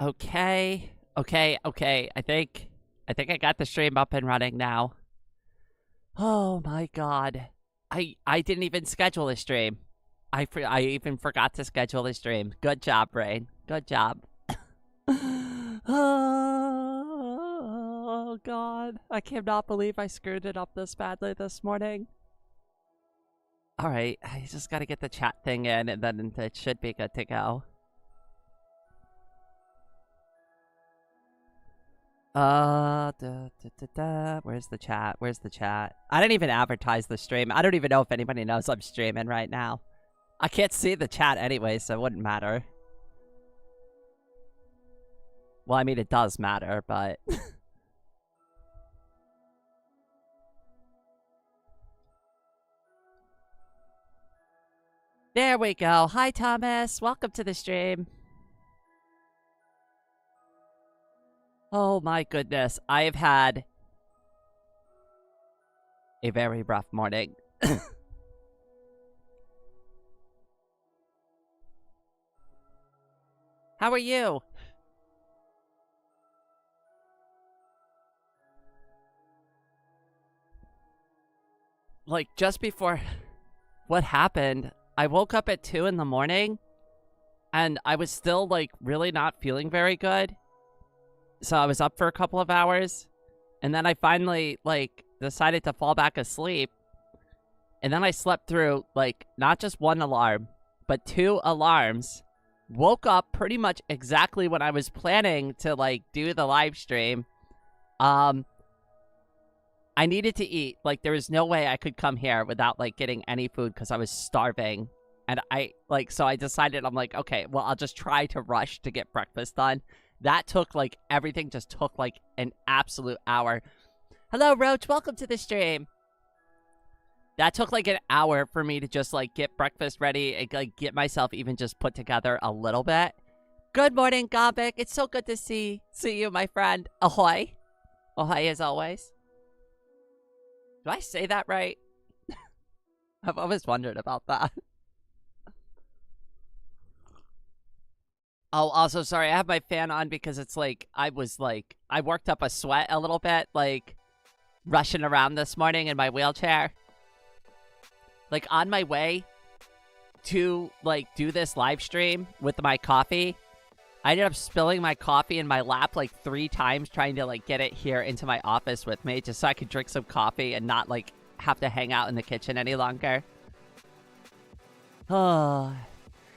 Okay. Okay. I think I got the stream up and running now. Oh my god. I didn't even schedule a stream. I even forgot to schedule a stream. Good job, Brain. Good job. Oh god. I cannot believe I screwed it up this badly this morning. Alright, I just gotta get the chat thing in and then it should be good to go. Where's the chat? Where's the chat? I didn't even advertise the stream. I don't even know if anybody knows I'm streaming right now. I can't see the chat anyway, so it wouldn't matter. Well, I mean, it does matter, but... There we go. Hi, Thomas. Welcome to the stream. Oh my goodness. I have had a very rough morning. How are you? Like, just before what happened, I woke up at 2 in the morning and I was still, like, really not feeling very good. So I was up for a couple of hours and then I finally, like, decided to fall back asleep. And then I slept through, like, not just one alarm, but 2 alarms. Woke up pretty much exactly when I was planning to, like, do the live stream. I needed to eat. Like, there was no way I could come here without, like, getting any food because I was starving. And so I decided, I'm like, okay, well, I'll just try to rush to get breakfast done. That took, like, everything just took, like, an absolute hour. Hello, Roach. Welcome to the stream. That took, like, an hour for me to just, like, get breakfast ready and, like, get myself even just put together a little bit. Good morning, Gobik. It's so good to see you, my friend. Ahoy. Ahoy, as always. Do I say that right? I've always wondered about that. Oh, also, sorry, I have my fan on because it's like, I worked up a sweat a little bit, like, rushing around this morning in my wheelchair. Like, on my way to, like, do this live stream with my coffee, I ended up spilling my coffee in my lap, like, 3 times trying to, like, get it here into my office with me just so I could drink some coffee and not, like, have to hang out in the kitchen any longer. Oh...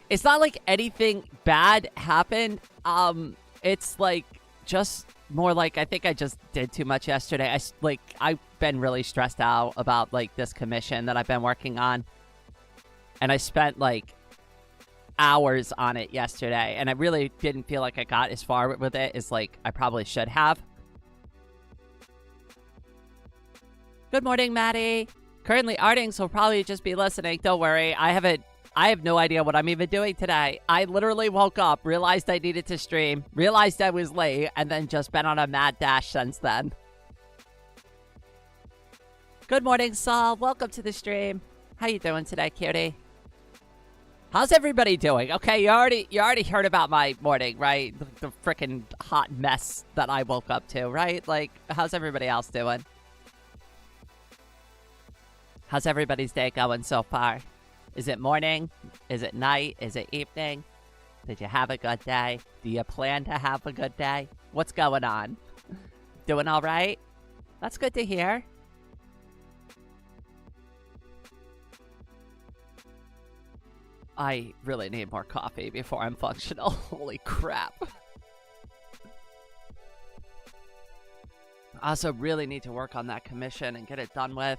It's not like anything bad happened. It's like just more like I think I just did too much yesterday. I've been really stressed out about like this commission that I've been working on. And I spent like hours on it yesterday and I really didn't feel like I got as far with it as like I probably should have. Good morning, Maddie. Currently arting, so probably just be listening. Don't worry. I have no idea what I'm even doing today. I literally woke up, realized I needed to stream, realized I was late, and then just been on a mad dash since then. Good morning, Saul. Welcome to the stream. How you doing today, cutie? How's everybody doing? Okay, you already heard about my morning, right? The freaking hot mess that I woke up to, right? Like, how's everybody else doing? How's everybody's day going so far? Is it morning? Is it night? Is it evening? Did you have a good day? Do you plan to have a good day? What's going on? Doing all right? That's good to hear. I really need more coffee before I'm functional. Holy crap. I also really need to work on that commission and get it done with.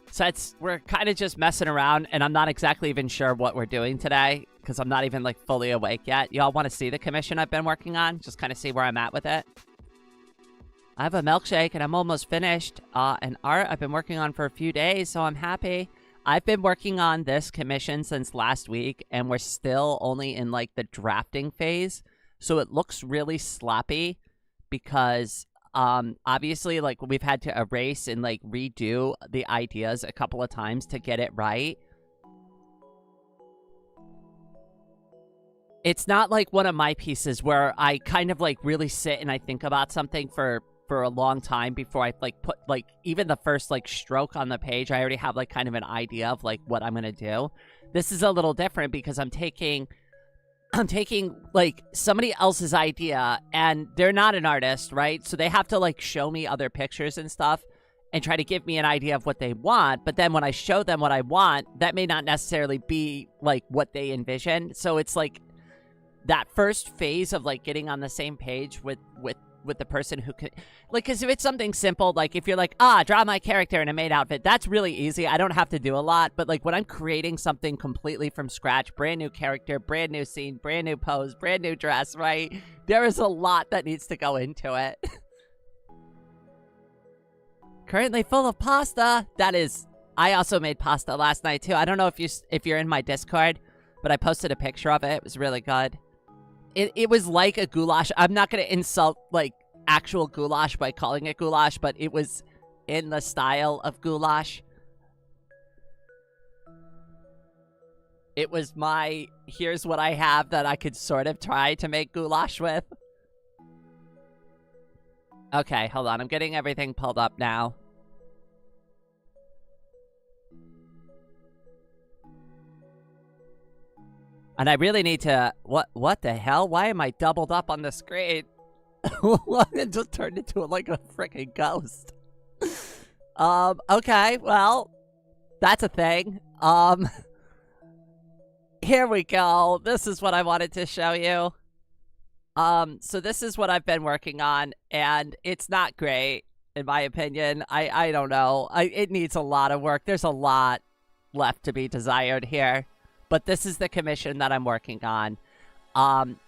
So we're kind of just messing around, and I'm not exactly even sure what we're doing today, because I'm not even, like, fully awake yet. Y'all want to see the commission I've been working on? Just kind of see where I'm at with it? I have a milkshake, and I'm almost finished. And art I've been working on for a few days, so I'm happy. I've been working on this commission since last week, and we're still only in, like, the drafting phase. So it looks really sloppy, because... obviously, like, we've had to erase and, like, redo the ideas a couple of times to get it right. it's not like one of my pieces where I kind of like really sit and I think about something for a long time before I like put like even the first like stroke on the page. I already have like kind of an idea of like what I'm gonna do. This is a little different because I'm taking like somebody else's idea, and they're not an artist, right? So they have to like show me other pictures and stuff and try to give me an idea of what they want. But then when I show them what I want, that may not necessarily be like what they envision. So it's like that first phase of like getting on the same page with the person who could, like, because if it's something simple, like if you're like, draw my character in a maid outfit, that's really easy. I don't have to do a lot. But like when I'm creating something completely from scratch, brand new character, brand new scene, brand new pose, brand new dress, right? There is a lot that needs to go into it. Currently full of pasta. That is, I also made pasta last night too. I don't know if you're in my Discord, but I posted a picture of it. It was really good. It was like a goulash. I'm not going to insult, like, actual goulash by calling it goulash, but it was in the style of goulash. It was my, here's what I have that I could sort of try to make goulash with. Okay, hold on. I'm getting everything pulled up now. And I really need to... What the hell? Why am I doubled up on the screen? It just turned into like a freaking ghost. Okay, well, that's a thing. Here we go. This is what I wanted to show you. So this is what I've been working on, and it's not great, in my opinion. I don't know. It needs a lot of work. There's a lot left to be desired here. But this is the commission that I'm working on.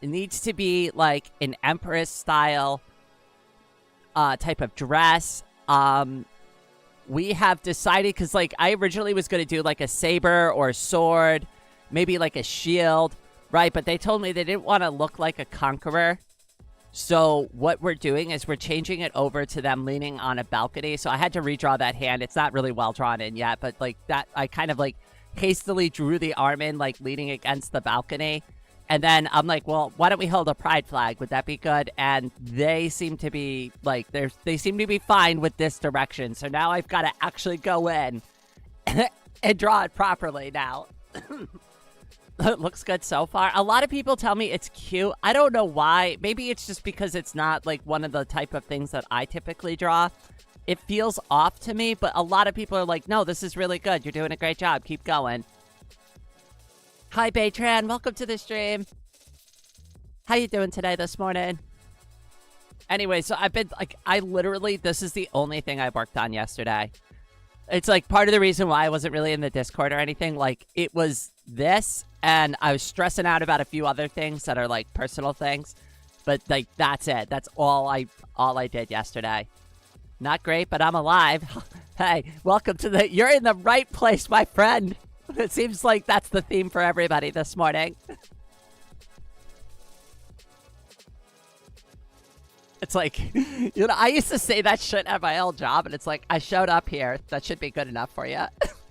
It needs to be like an Empress style type of dress. We have decided, because like I originally was going to do like a saber or a sword, maybe like a shield, right? But they told me they didn't want to look like a conqueror. So what we're doing is we're changing it over to them leaning on a balcony. So I had to redraw that hand. It's not really well drawn in yet, but like that, I kind of like hastily drew the arm in, like leaning against the balcony. And then I'm like, well, why don't we hold a pride flag? Would that be good? And they seem to be like, they seem to be fine with this direction. So now I've got to actually go in and draw it properly now. It looks good so far. A lot of people tell me it's cute. I don't know why. Maybe it's just because it's not like one of the type of things that I typically draw. It feels off to me, but a lot of people are like, no, this is really good. You're doing a great job. Keep going. Hi, Baytran. Welcome to the stream. How you doing today this morning? Anyway, so I've been, like, I literally, this is the only thing I worked on yesterday. It's, like, part of the reason why I wasn't really in the Discord or anything. Like, it was this, and I was stressing out about a few other things that are, like, personal things. But, like, that's it. That's all I did yesterday. Not great, but I'm alive. Hey, welcome to the... You're in the right place, my friend. It seems like that's the theme for everybody this morning. It's like, you know, I used to say that shit at my old job, and it's like, I showed up here. That should be good enough for you.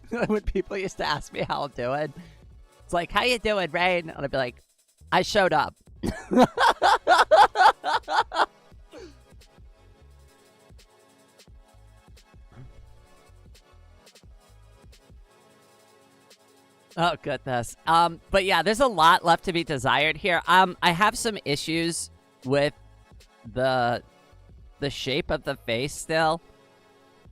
When people used to ask me how I'm doing, it's like, how you doing, Rain? And I'd be like, I showed up. Oh, goodness. But yeah, there's a lot left to be desired here. I have some issues with the shape of the face still.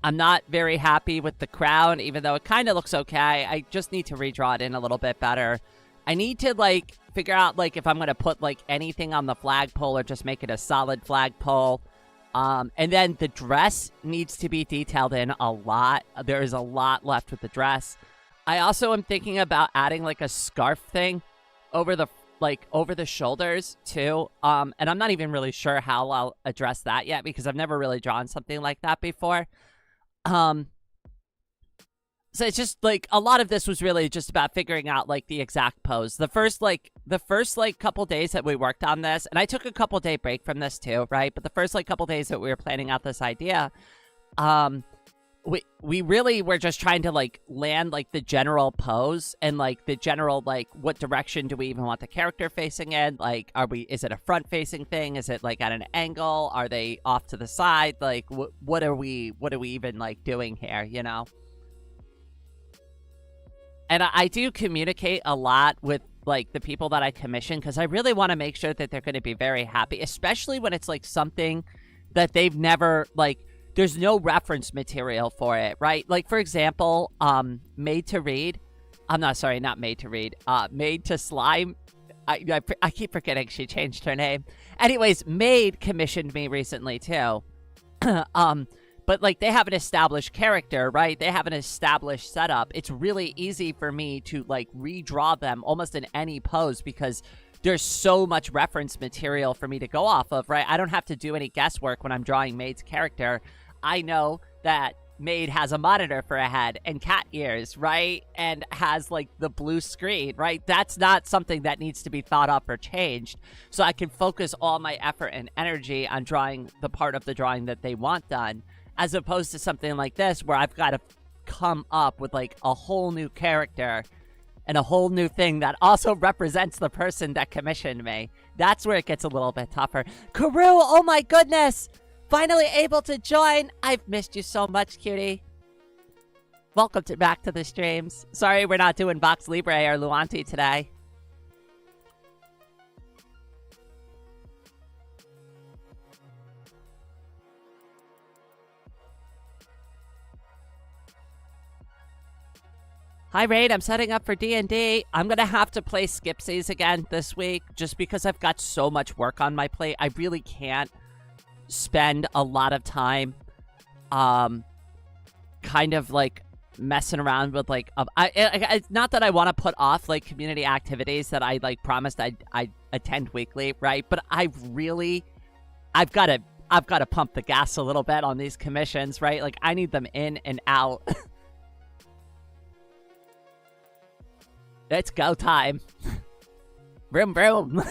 I'm not very happy with the crown, even though it kind of looks okay. I just need to redraw it in a little bit better. I need to, like, figure out, like, if I'm going to put, like, anything on the flagpole or just make it a solid flagpole. And then the dress needs to be detailed in a lot. There is a lot left with the dress. I also am thinking about adding, like, a scarf thing over the, like, over the shoulders, too. And I'm not even really sure how I'll address that yet, because I've never really drawn something like that before. So it's just, like, a lot of this was really just about figuring out, like, the exact pose. The first couple days that we worked on this, and I took a couple day break from this, too, right? But the first, like, couple days that we were planning out this idea, we really were just trying to like land like the general pose and like the general like what direction do we even want the character facing in? Like, is it a front facing thing? Is it like at an angle? Are they off to the side? Like, what are we even like doing here? You know. And I do communicate a lot with like the people that I commission because I really want to make sure that they're going to be very happy, especially when it's like something that they've never like. There's no reference material for it, right? Like for example, Made to Read. I'm not sorry, not Made to Read. Made to Slime. I keep forgetting she changed her name. Anyways, Made commissioned me recently too. But like they have an established character, right? They have an established setup. It's really easy for me to like redraw them almost in any pose because there's so much reference material for me to go off of, right? I don't have to do any guesswork when I'm drawing Maid's character. I know that Maid has a monitor for a head and cat ears, right? And has like the blue screen, right? That's not something that needs to be thought up or changed. So I can focus all my effort and energy on drawing the part of the drawing that they want done. As opposed to something like this where I've got to come up with like a whole new character and a whole new thing that also represents the person that commissioned me. That's where it gets a little bit tougher. Karu, oh my goodness! Finally able to join! I've missed you so much, cutie. Welcome back to the streams. Sorry we're not doing Vox Libre or Luanti today. Hi, Raid. I'm setting up for D&D. I'm going to have to play Skipsies again this week just because I've got so much work on my plate. I really can't spend a lot of time kind of, like, messing around with, like... it's not that I want to put off, like, community activities that I, like, promised I'd attend weekly, right? But I've got to pump the gas a little bit on these commissions, right? Like, I need them in and out. It's go time. Vroom, vroom.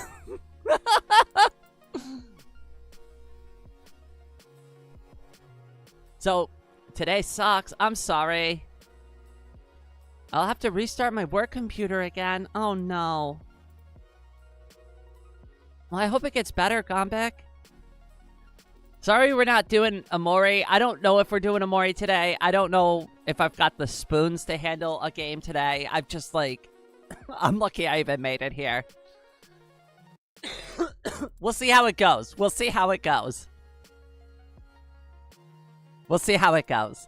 So, today sucks. I'm sorry. I'll have to restart my work computer again. Oh, no. Well, I hope it gets better, Gombek. Sorry we're not doing Amori. I don't know if we're doing Amori today. I don't know if I've got the spoons to handle a game today. I've just, like... I'm lucky I even made it here. We'll see how it goes. We'll see how it goes. We'll see how it goes.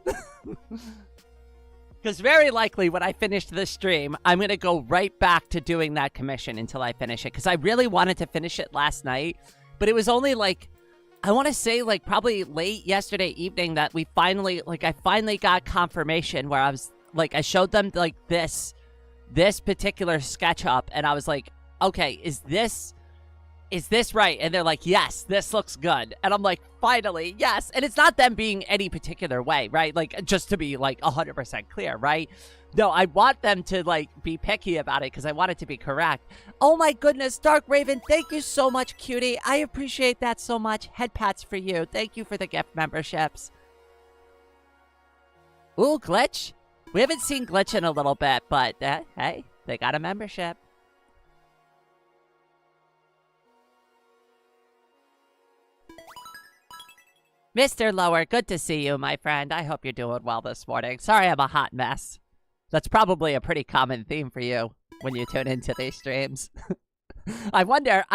Because very likely when I finish this stream, I'm going to go right back to doing that commission until I finish it. Because I really wanted to finish it last night. But it was only like, I want to say like probably late yesterday evening that we finally, like I finally got confirmation where I was like, I showed them like this particular SketchUp, and I was like, okay, is this right? And they're like, yes, this looks good. And I'm like, finally, yes. And it's not them being any particular way, right? Like, just to be like 100% clear, right? No, I want them to like be picky about it because I want it to be correct. Oh my goodness, Dark Raven, thank you so much, cutie. I appreciate that so much. Head pats for you. Thank you for the gift memberships. Ooh, Glitch. We haven't seen Glitch in a little bit, but hey, they got a membership. Mr. Lower, good to see you, my friend. I hope you're doing well this morning. Sorry I'm a hot mess. That's probably a pretty common theme for you when you tune into these streams. I wonder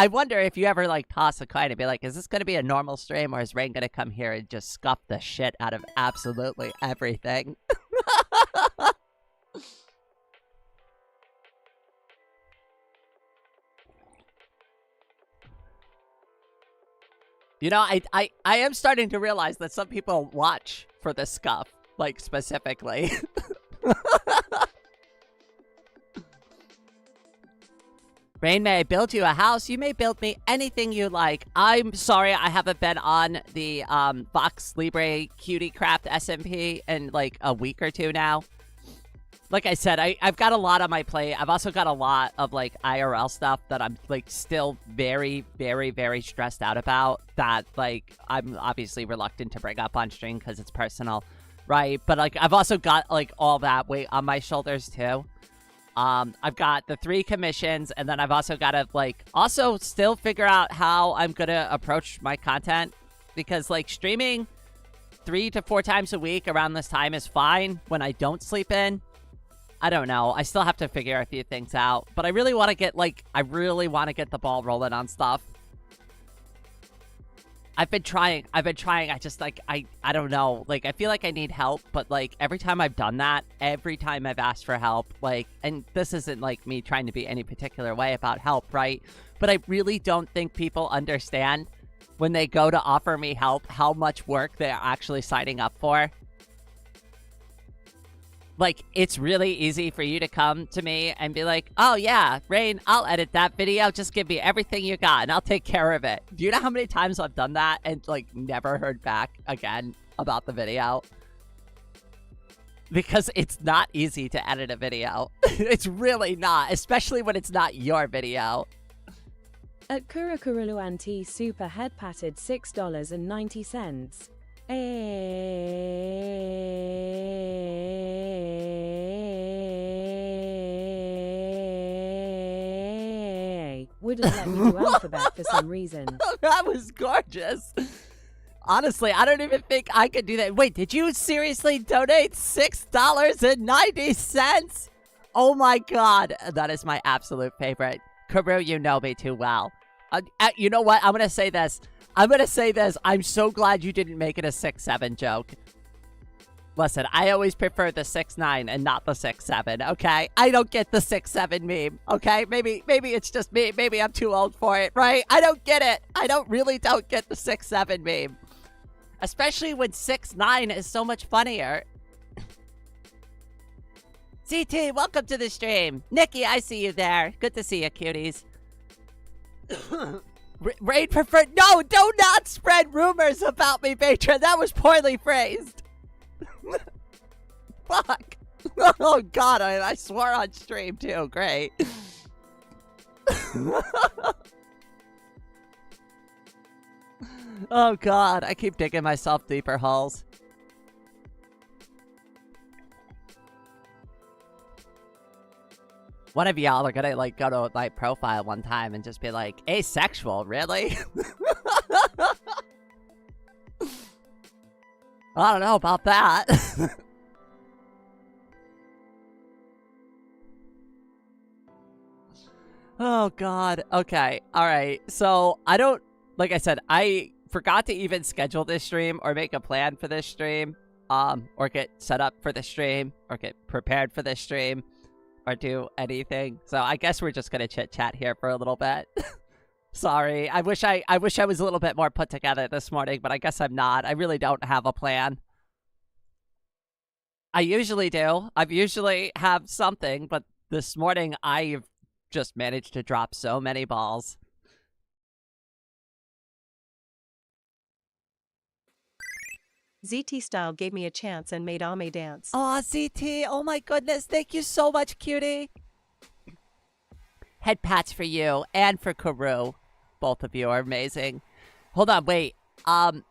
if you ever, like, toss a coin and be like, is this going to be a normal stream, or is Rain going to come here and just scuff the shit out of absolutely everything? You know, I am starting to realize that some people watch for the scuff, like, specifically. Rain, may I build you a house? You may build me anything you like. I'm sorry I haven't been on the Vox Libre Cutie Craft SMP in like a week or two now. Like I said, I've got a lot on my plate. I've also got a lot of like IRL stuff that I'm like still very, very, very stressed out about that like I'm obviously reluctant to bring up on stream because it's personal. right? But like I've also got like all that weight on my shoulders too. I've got the 3 commissions, and then I've also got to like also still figure out how I'm gonna approach my content, because like streaming 3 to 4 times a week around this time is fine when I don't sleep in. I don't know. I still have to figure a few things out, but I really want to get the ball rolling on stuff. I've been trying. I just like, I don't know. Like, I feel like I need help, but like every time I've done that, every time I've asked for help, like, and this isn't like me trying to be any particular way about help, right? But I really don't think people understand when they go to offer me help, how much work they're actually signing up for. Like, it's really easy for you to come to me and be like, oh yeah, Rain, I'll edit that video. Just give me everything you got and I'll take care of it. Do you know how many times I've done that and like never heard back again about the video? Because it's not easy to edit a video. It's really not, especially when it's not your video. At Kurukurulu Anti Super Head Patted $6.90. Wouldn't let me do alphabet for some reason. That was gorgeous. Honestly, I don't even think I could do that. Wait, did you seriously donate $6.90? Oh my god, that is my absolute favorite. Karu, you know me too well. You know what? I'm gonna say this. I'm so glad you didn't make it a 6'7" joke. Listen, I always prefer the 6'9" and not the 6'7", okay? I don't get the 6'7" meme, okay? Maybe it's just me. Maybe I'm too old for it, right? I don't get it. I really don't get the 6'7" meme. Especially when 6'9" is so much funnier. CT, welcome to the stream. Nikki, I see you there. Good to see you, cuties. Raid preferred. No, do not spread rumors about me, patron. That was poorly phrased. Fuck. Oh god, I swore on stream too. Great. Oh god, I keep digging myself deeper holes. One of y'all are gonna like go to my profile one time and just be like, asexual, really? I don't know about that. Oh god. Okay. Alright. So like I said, I forgot to even schedule this stream or make a plan for this stream. Or get set up for the stream or get prepared for this stream. Or do anything. So I guess we're just gonna chit chat here for a little bit. Sorry. I wish I was a little bit more put together this morning, but I guess I'm not. I really don't have a plan. I usually do. I've usually have something, but this morning I've just managed to drop so many balls. ZT Style gave me a chance and made Ame dance. Aw, ZT, oh my goodness, thank you so much, cutie. Head pats for you and for Karu. Both of you are amazing. Hold on, wait. Oh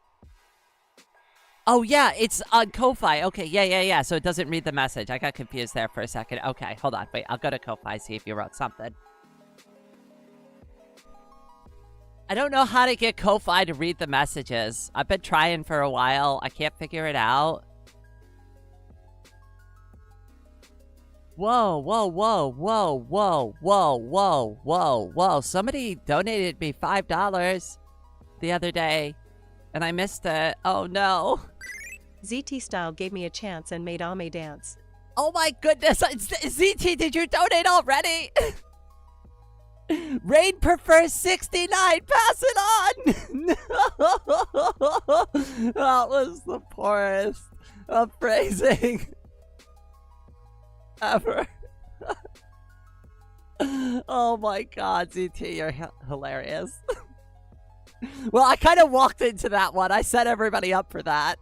yeah, it's on Ko-Fi. Okay, yeah. So it doesn't read the message. I got confused there for a second. Okay, hold on, wait. I'll go to Ko-Fi, see if you wrote something. I don't know how to get Ko-Fi to read the messages. I've been trying for a while. I can't figure it out. Whoa. Somebody donated me $5 the other day, and I missed it. Oh, no. ZT Style gave me a chance and made Ame dance. Oh, my goodness. ZT, did you donate already? Rain prefers 69. Pass it on. No. That was the poorest of phrasing ever. Oh my god, ZT, you're hilarious. Well, I kind of walked into that one. I set everybody up for that.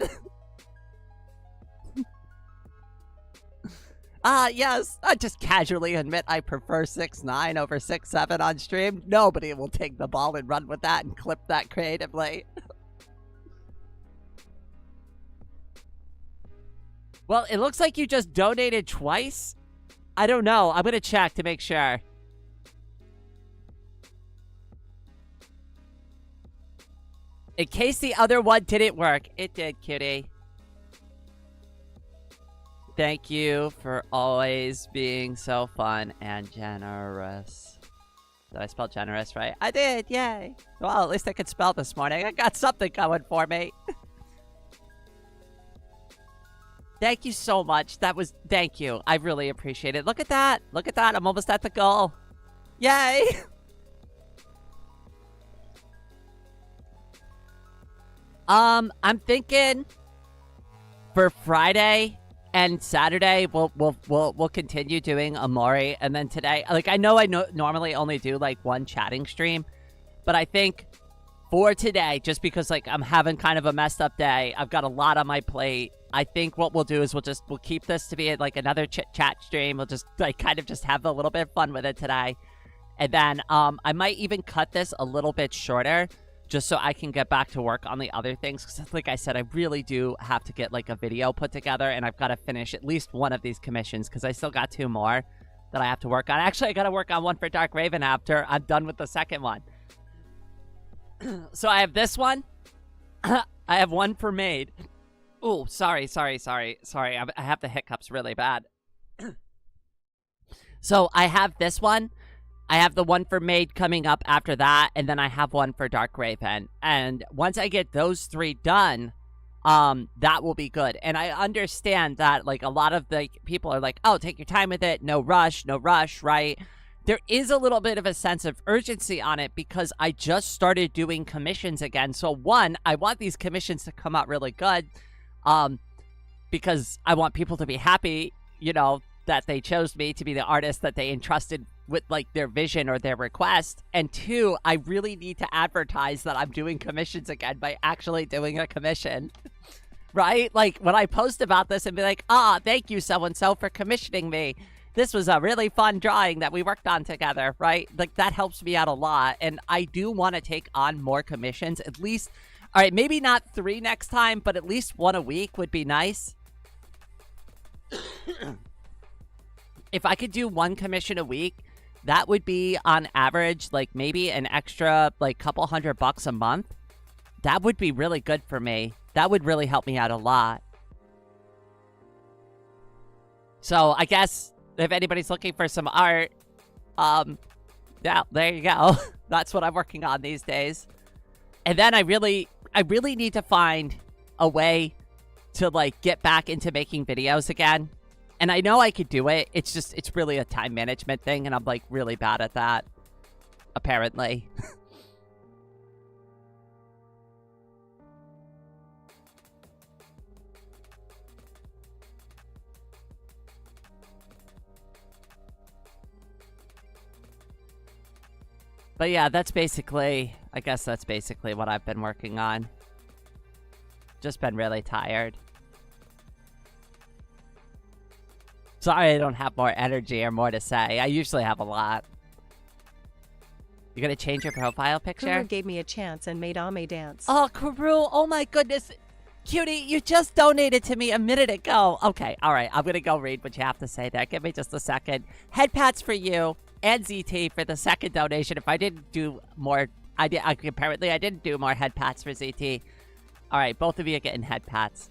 Yes, I just casually admit I prefer 6'9" over 6'7" on stream. Nobody will take the ball and run with that and clip that creatively. Well, it looks like you just donated twice. I don't know. I'm going to check to make sure. In case the other one didn't work. It did, cutie. Thank you for always being so fun and generous. Did I spell generous right? I did, yay. Well, at least I could spell this morning. I got something going for me. Thank you so much. Thank you. I really appreciate it. Look at that. Look at that. I'm almost at the goal. Yay. I'm thinking for Friday and Saturday we'll continue doing Amori, and then today, like I know normally only do like one chatting stream, but I think for today, just because like I'm having kind of a messed up day, I've got a lot on my plate. I think what we'll do is we'll keep this to be like another chat stream. We'll just like kind of just have a little bit of fun with it today. And then I might even cut this a little bit shorter just so I can get back to work on the other things. Because like I said, I really do have to get like a video put together, and I've got to finish at least one of these commissions because I still got 2 more that I have to work on. Actually, I got to work on one for Dark Raven after I'm done with the second one. So I have this one. I have one for Maid. Oh, sorry. I have the hiccups really bad. So I have this one. I have the one for Maid coming up after that, and then I have one for Dark Raven. And once I get those 3 done, that will be good. And I understand that, like, a lot of the people are like, oh, take your time with it, no rush, right? There is a little bit of a sense of urgency on it because I just started doing commissions again. So, one, I want these commissions to come out really good. Because I want people to be happy, you know, that they chose me to be the artist that they entrusted with, like, their vision or their request. And 2, I really need to advertise that I'm doing commissions again by actually doing a commission, right? Like, when I post about this and be like, thank you so-and-so for commissioning me. This was a really fun drawing that we worked on together, right? Like, that helps me out a lot. And I do want to take on more commissions, at least. All right, maybe not 3 next time, but at least 1 a week would be nice. If I could do 1 commission a week, that would be on average, like maybe an extra, like couple $100 a month. That would be really good for me. That would really help me out a lot. So I guess if anybody's looking for some art, yeah, there you go. That's what I'm working on these days. And then I really need to find a way to, like, get back into making videos again. And I know I could do it. It's really a time management thing, and I'm, like, really bad at that, apparently. But yeah, I guess that's basically what I've been working on. Just been really tired. Sorry I don't have more energy or more to say. I usually have a lot. You gonna change your profile picture? Kuru gave me a chance and made Ame dance. Oh, Kuru, oh my goodness. Cutie, you just donated to me a minute ago. Okay, all right, I'm gonna go read what you have to say there. Give me just a second. Head pats for you and ZT for the second donation. If I didn't do more, apparently I didn't do more head pats for ZT. All right, both of you are getting head pats.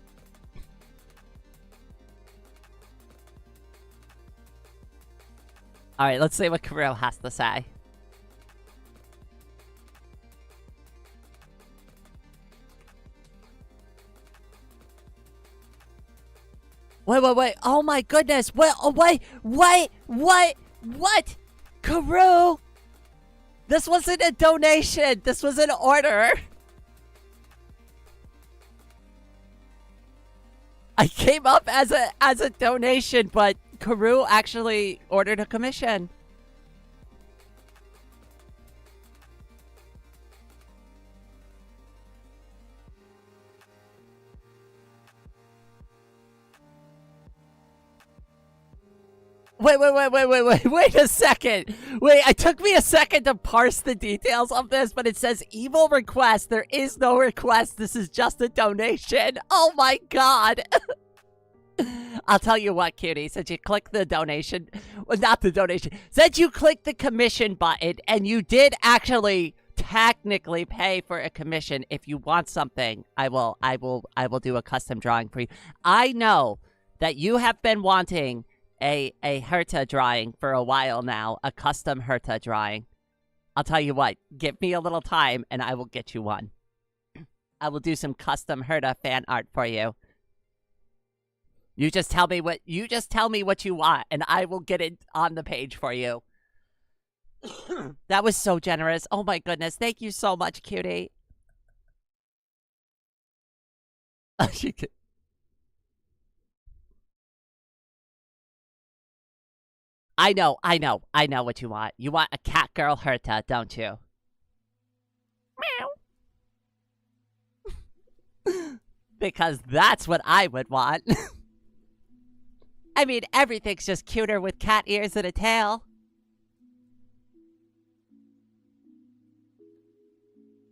All right, let's see what Kirill has to say. Wait. Oh my goodness. Wait. What? Kirill? This wasn't a donation. This was an order. I came up as a donation, but Kirill actually ordered a commission. Wait a second. Wait, it took me a second to parse the details of this, but it says evil request. There is no request. This is just a donation. Oh my god. I'll tell you what, cutie, since you clicked the donation, well, not the donation, since you clicked the commission button and you did actually technically pay for a commission, if you want something, I will do a custom drawing for you. I know that you have been wanting a Herta drawing for a while now, a custom Herta drawing. I'll tell you what, give me a little time and I will get you one. I will do some custom Herta fan art for you. You just tell me what you want and I will get it on the page for you. That was so generous. Oh my goodness. Thank you so much, cutie. I know what you want. You want a cat girl Herta, don't you? Meow. Because that's what I would want. I mean, everything's just cuter with cat ears and a tail.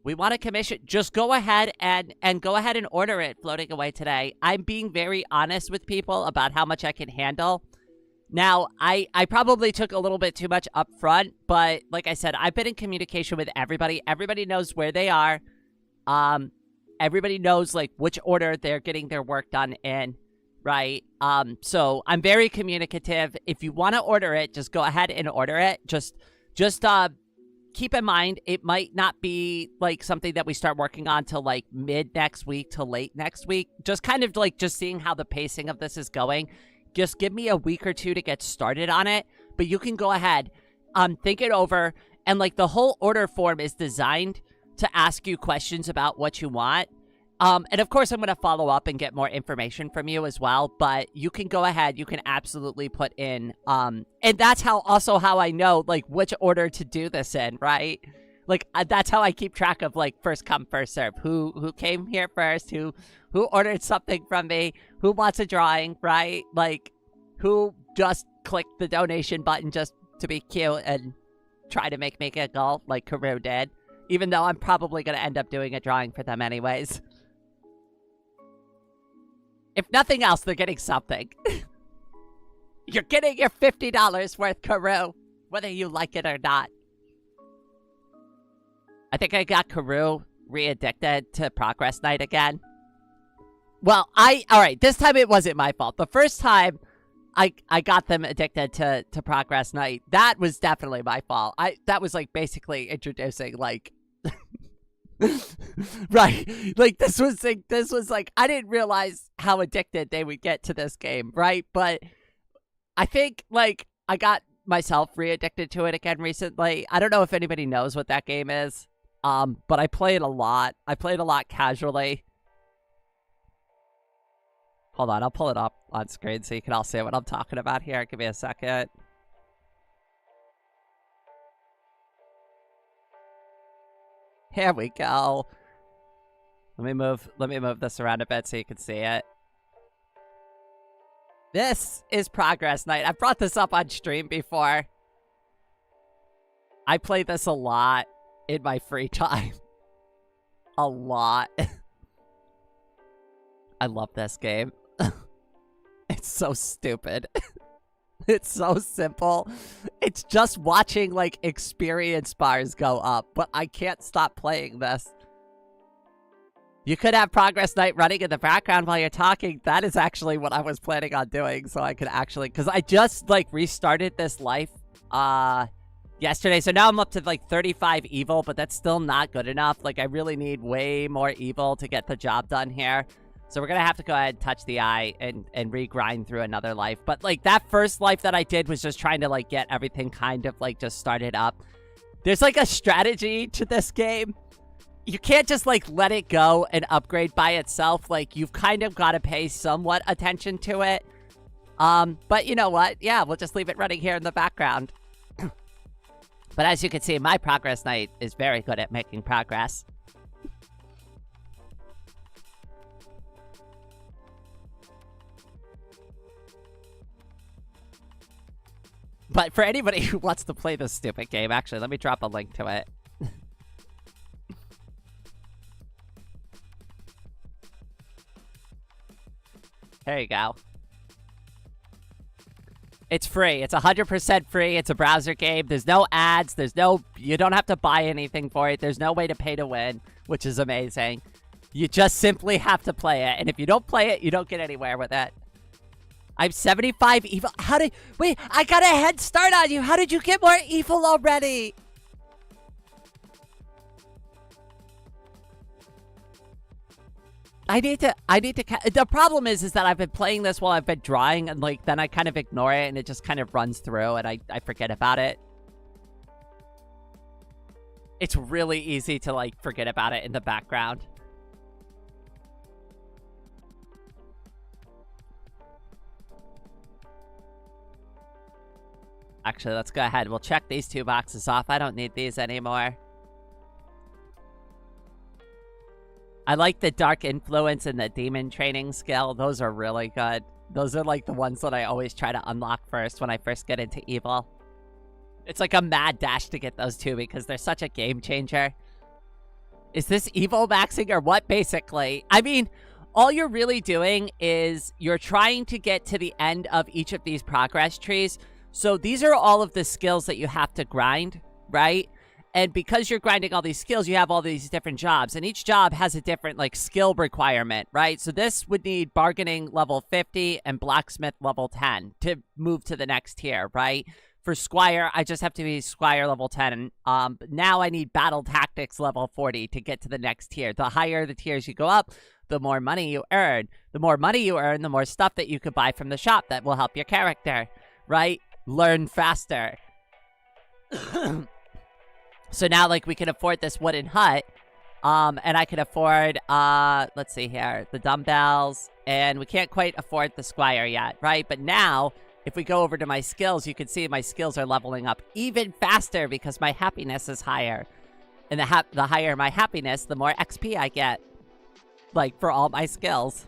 We want a commission. Just go ahead and order it floating away today. I'm being very honest with people about how much I can handle. Now, I probably took a little bit too much up front, but like I said, I've been in communication with everybody. Everybody knows where they are. Everybody knows like which order they're getting their work done in, right? So I'm very communicative. If you want to order it, just go ahead and order it. Just keep in mind, it might not be like something that we start working on till like mid next week to late next week. Just kind of like just seeing how the pacing of this is going. Just give me a week or two to get started on it. But you can go ahead, think it over. And like the whole order form is designed to ask you questions about what you want. And of course, I'm going to follow up and get more information from you as well. But you can go ahead. You can absolutely put in. And that's how I know like which order to do this in, right? Like that's how I keep track of like first come, first serve. Who came here first? Who ordered something from me? Who wants a drawing, right? Like who just clicked the donation button just to be cute and try to make me giggle like Karu did. Even though I'm probably going to end up doing a drawing for them anyways. If nothing else, they're getting something. You're getting your $50 worth, Karu, whether you like it or not. I think I got Karu re-addicted to Progress Night again. Well, alright, this time it wasn't my fault. The first time I got them addicted to Progress Night, that was definitely my fault. That was like basically introducing like right, like this was like I didn't realize how addicted they would get to this game, right? But I think like I got myself re-addicted to it again recently. I don't know if anybody knows what that game is, but I play it a lot. I played a lot casually. Hold on, I'll pull it up on screen so you can all see what I'm talking about here. Give me a second. Here we go. Let me move this around a bit so you can see it. This is Progress Night. I've brought this up on stream before. I play this a lot in my free time. A lot. I love this game. It's so stupid. It's so simple. It's just watching, like, experience bars go up, but I can't stop playing this. You could have Progress Night running in the background while you're talking. That is actually what I was planning on doing, so I could actually... Because I just, like, restarted this life yesterday, so now I'm up to, like, 35 evil, but that's still not good enough. Like, I really need way more evil to get the job done here. So we're going to have to go ahead and touch the eye and regrind through another life. But, like, that first life that I did was just trying to, like, get everything kind of, like, just started up. There's, like, a strategy to this game. You can't just, like, let it go and upgrade by itself. Like, you've kind of got to pay somewhat attention to it. But you know what? Yeah, we'll just leave it running here in the background. But as you can see, my Progress Night is very good at making progress. But for anybody who wants to play this stupid game, actually, let me drop a link to it. There you go. It's free. It's 100% free. It's a browser game. There's no ads. You don't have to buy anything for it. There's no way to pay to win, which is amazing. You just simply have to play it. And if you don't play it, you don't get anywhere with it. I'm 75 evil. Wait, I got a head start on you. How did you get more evil already? The problem is that I've been playing this while I've been drawing, and like then I kind of ignore it and it just kind of runs through and I forget about it. It's really easy to like forget about it in the background. Actually, let's go ahead. We'll check these 2 boxes off. I don't need these anymore. I like the Dark Influence and the Demon Training skill. Those are really good. Those are like the ones that I always try to unlock first when I first get into Evil. It's like a mad dash to get those 2 because they're such a game changer. Is this Evil maxing or what, basically? I mean, all you're really doing is you're trying to get to the end of each of these progress trees. So these are all of the skills that you have to grind, right? And because you're grinding all these skills, you have all these different jobs. And each job has a different, like, skill requirement, right? So this would need bargaining level 50 and blacksmith level 10 to move to the next tier, right? For Squire, I just have to be Squire level 10. But now I need battle tactics level 40 to get to the next tier. The higher the tiers you go up, the more money you earn. The more money you earn, the more stuff that you could buy from the shop that will help your character, right? Learn faster. So now, like, we can afford this wooden hut, and I can afford, let's see here, the dumbbells, and we can't quite afford the Squire yet, right? But now, if we go over to my skills, you can see my skills are leveling up even faster because my happiness is higher. And the higher my happiness, the more XP I get, like, for all my skills.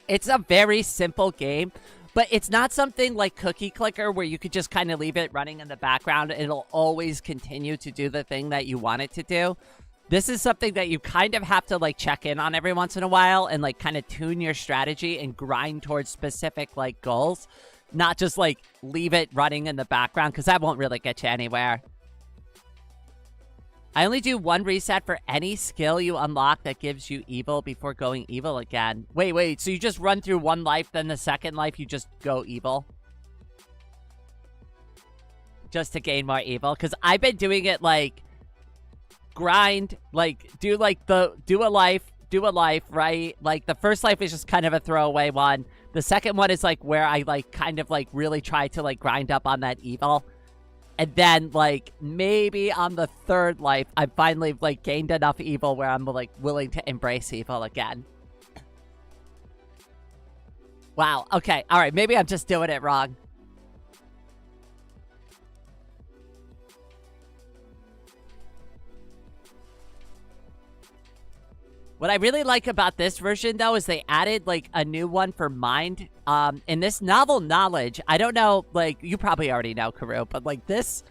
It's a very simple game. But it's not something like Cookie Clicker where you could just kind of leave it running in the background and it'll always continue to do the thing that you want it to do. This is something that you kind of have to like check in on every once in a while and like kind of tune your strategy and grind towards specific like goals. Not just like leave it running in the background because that won't really get you anywhere. I only do 1 reset for any skill you unlock that gives you evil before going evil again. Wait, so you just run through 1 life, then the second life you just go evil? Just to gain more evil? Because I've been doing it like, grind, like, do a life, right? Like, the first life is just kind of a throwaway one. The second one is like where I like kind of like really try to like grind up on that evil. And then, like, maybe on the 3rd life, I finally, like, gained enough evil where I'm, like, willing to embrace evil again. Wow, okay, alright, maybe I'm just doing it wrong. What I really like about this version, though, is they added, like, a new one for Mind. In this novel knowledge, I don't know, like, you probably already know, Karu, but, like, this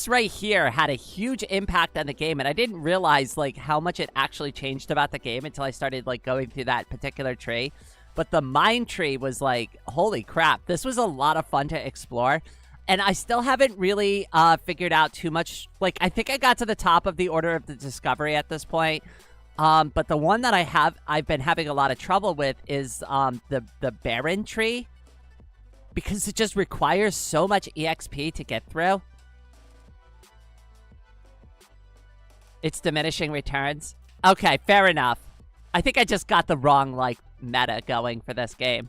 right here had a huge impact on the game, and I didn't realize, like, how much it actually changed about the game until I started, like, going through that particular tree. But the Mind tree was, like, holy crap, this was a lot of fun to explore. And I still haven't really figured out too much. Like, I think I got to the top of the order of the discovery at this point. But the one that I've been having a lot of trouble with is the Baron tree, because it just requires so much EXP to get through. It's diminishing returns. Okay, fair enough. I think I just got the wrong like meta going for this game.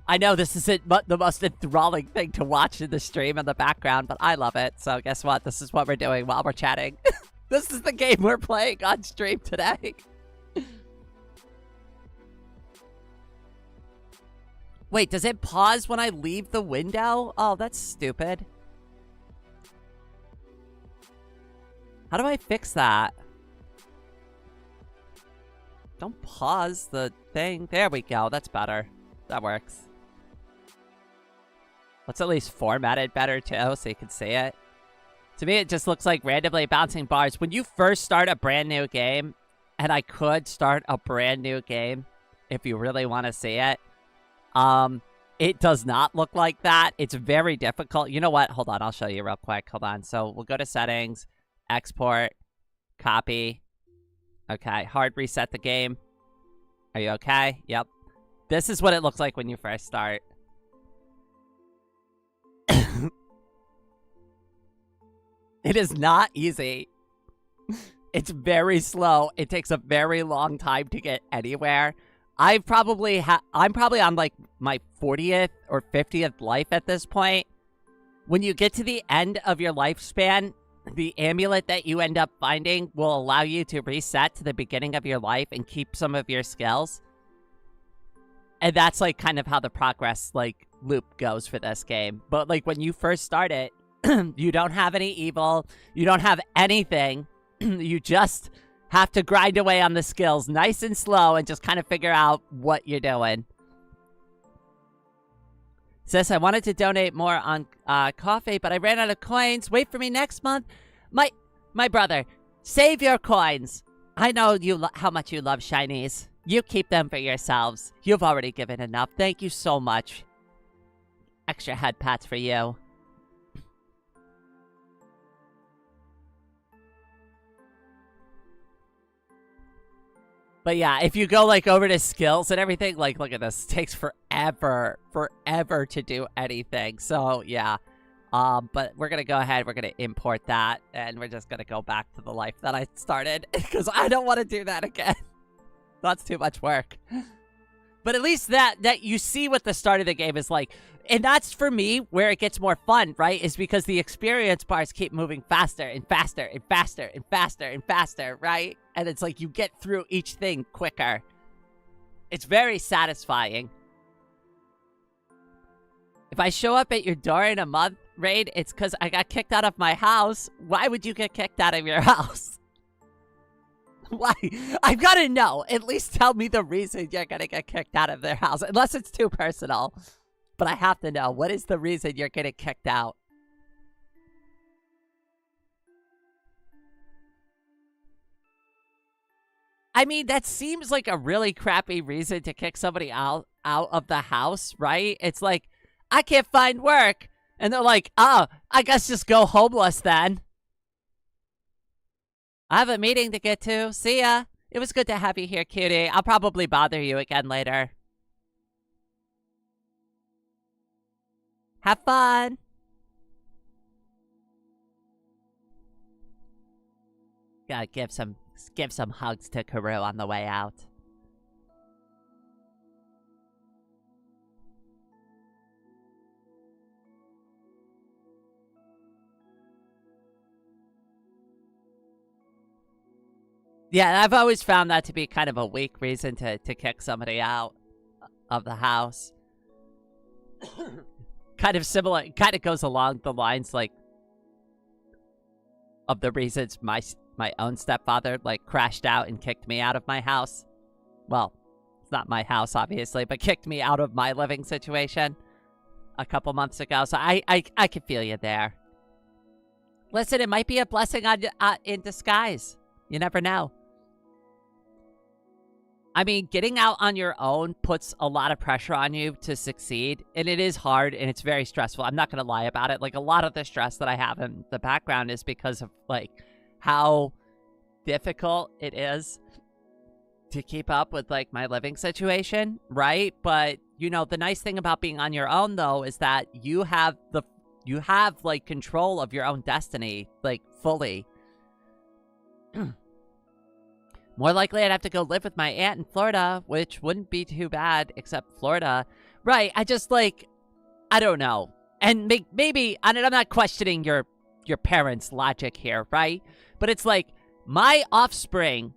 I know this isn't the most enthralling thing to watch in the stream in the background, but I love it. So guess what? This is what we're doing while we're chatting. This is the game we're playing on stream today. Wait, does it pause when I leave the window? Oh, that's stupid. How do I fix that? Don't pause the thing. There we go. That's better. That works. Let's at least format it better, too, so you can see it. To me, it just looks like randomly bouncing bars. When you first start a brand new game, and I could start a brand new game if you really want to see it, It does not look like that. It's very difficult. You know what? Hold on. I'll show you real quick. Hold on. So we'll go to settings, export, copy. Okay. Hard reset the game. Are you okay? Yep. This is what it looks like when you first start. It is not easy. It's very slow. It takes a very long time to get anywhere. I'm probably on like my 40th or 50th life at this point. When you get to the end of your lifespan, the amulet that you end up finding will allow you to reset to the beginning of your life and keep some of your skills. And that's like kind of how the progress like loop goes for this game. But like when you first start it, you don't have any evil, you don't have anything. You just have to grind away on the skills nice and slow and just kind of figure out what you're doing. Says, I wanted to donate more on coffee, but I ran out of coins. Wait for me next month. My brother, save your coins. I know how much you love shinies. You keep them for yourselves. You've already given enough. Thank you so much. Extra head pats for you. But yeah, if you go like over to skills and everything, like look at this, it takes forever to do anything. So yeah, but we're gonna go ahead, we're gonna import that, and we're just gonna go back to the life that I started because I don't want to do that again. That's too much work. But at least that you see what the start of the game is like. And that's, for me, where it gets more fun, right? Is because the experience bars keep moving faster and faster and faster and faster and faster, right? And it's like you get through each thing quicker. It's very satisfying. If I show up at your door in a month, Raid, it's because I got kicked out of my house. Why would you get kicked out of your house? Why? I've got to know. At least tell me the reason you're going to get kicked out of their house. Unless it's too personal. But I have to know. What is the reason you're getting kicked out? I mean, that seems like a really crappy reason to kick somebody out of the house, right? It's like, I can't find work. And they're like, oh, I guess just go homeless then. I have a meeting to get to. See ya. It was good to have you here, cutie. I'll probably bother you again later. Have fun. Gotta give some hugs to Karu on the way out. Yeah, I've always found that to be kind of a weak reason to kick somebody out of the house. Kind of similar, kind of goes along the lines, like, of the reasons my own stepfather, like, crashed out and kicked me out of my house. Well, it's not my house, obviously, but kicked me out of my living situation a couple months ago. So I can feel you there. Listen, it might be a blessing in disguise. You never know. I mean, getting out on your own puts a lot of pressure on you to succeed, and it is hard, and it's very stressful. I'm not going to lie about it. Like, a lot of the stress that I have in the background is because of, like, how difficult it is to keep up with, like, my living situation, right? But, you know, the nice thing about being on your own, though, is that you have, like, control of your own destiny, like, fully. More likely I'd have to go live with my aunt in Florida, which wouldn't be too bad, except Florida. Right, I just, like, I don't know. And maybe, I'm not questioning your parents' logic here, right? But it's like, my offspring,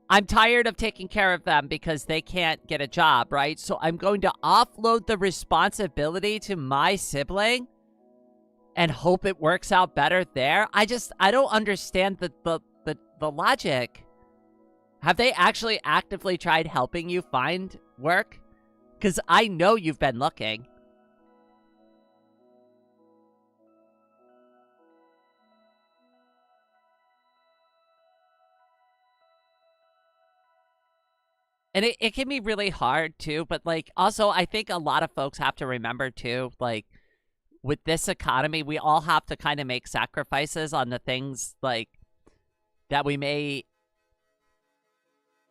I'm tired of taking care of them because they can't get a job, right? So I'm going to offload the responsibility to my sibling and hope it works out better there. I don't understand the logic. Have they actually actively tried helping you find work? Because I know you've been looking. And it can be really hard too, but like also I think a lot of folks have to remember too, like with this economy, we all have to kind of make sacrifices on the things like that we may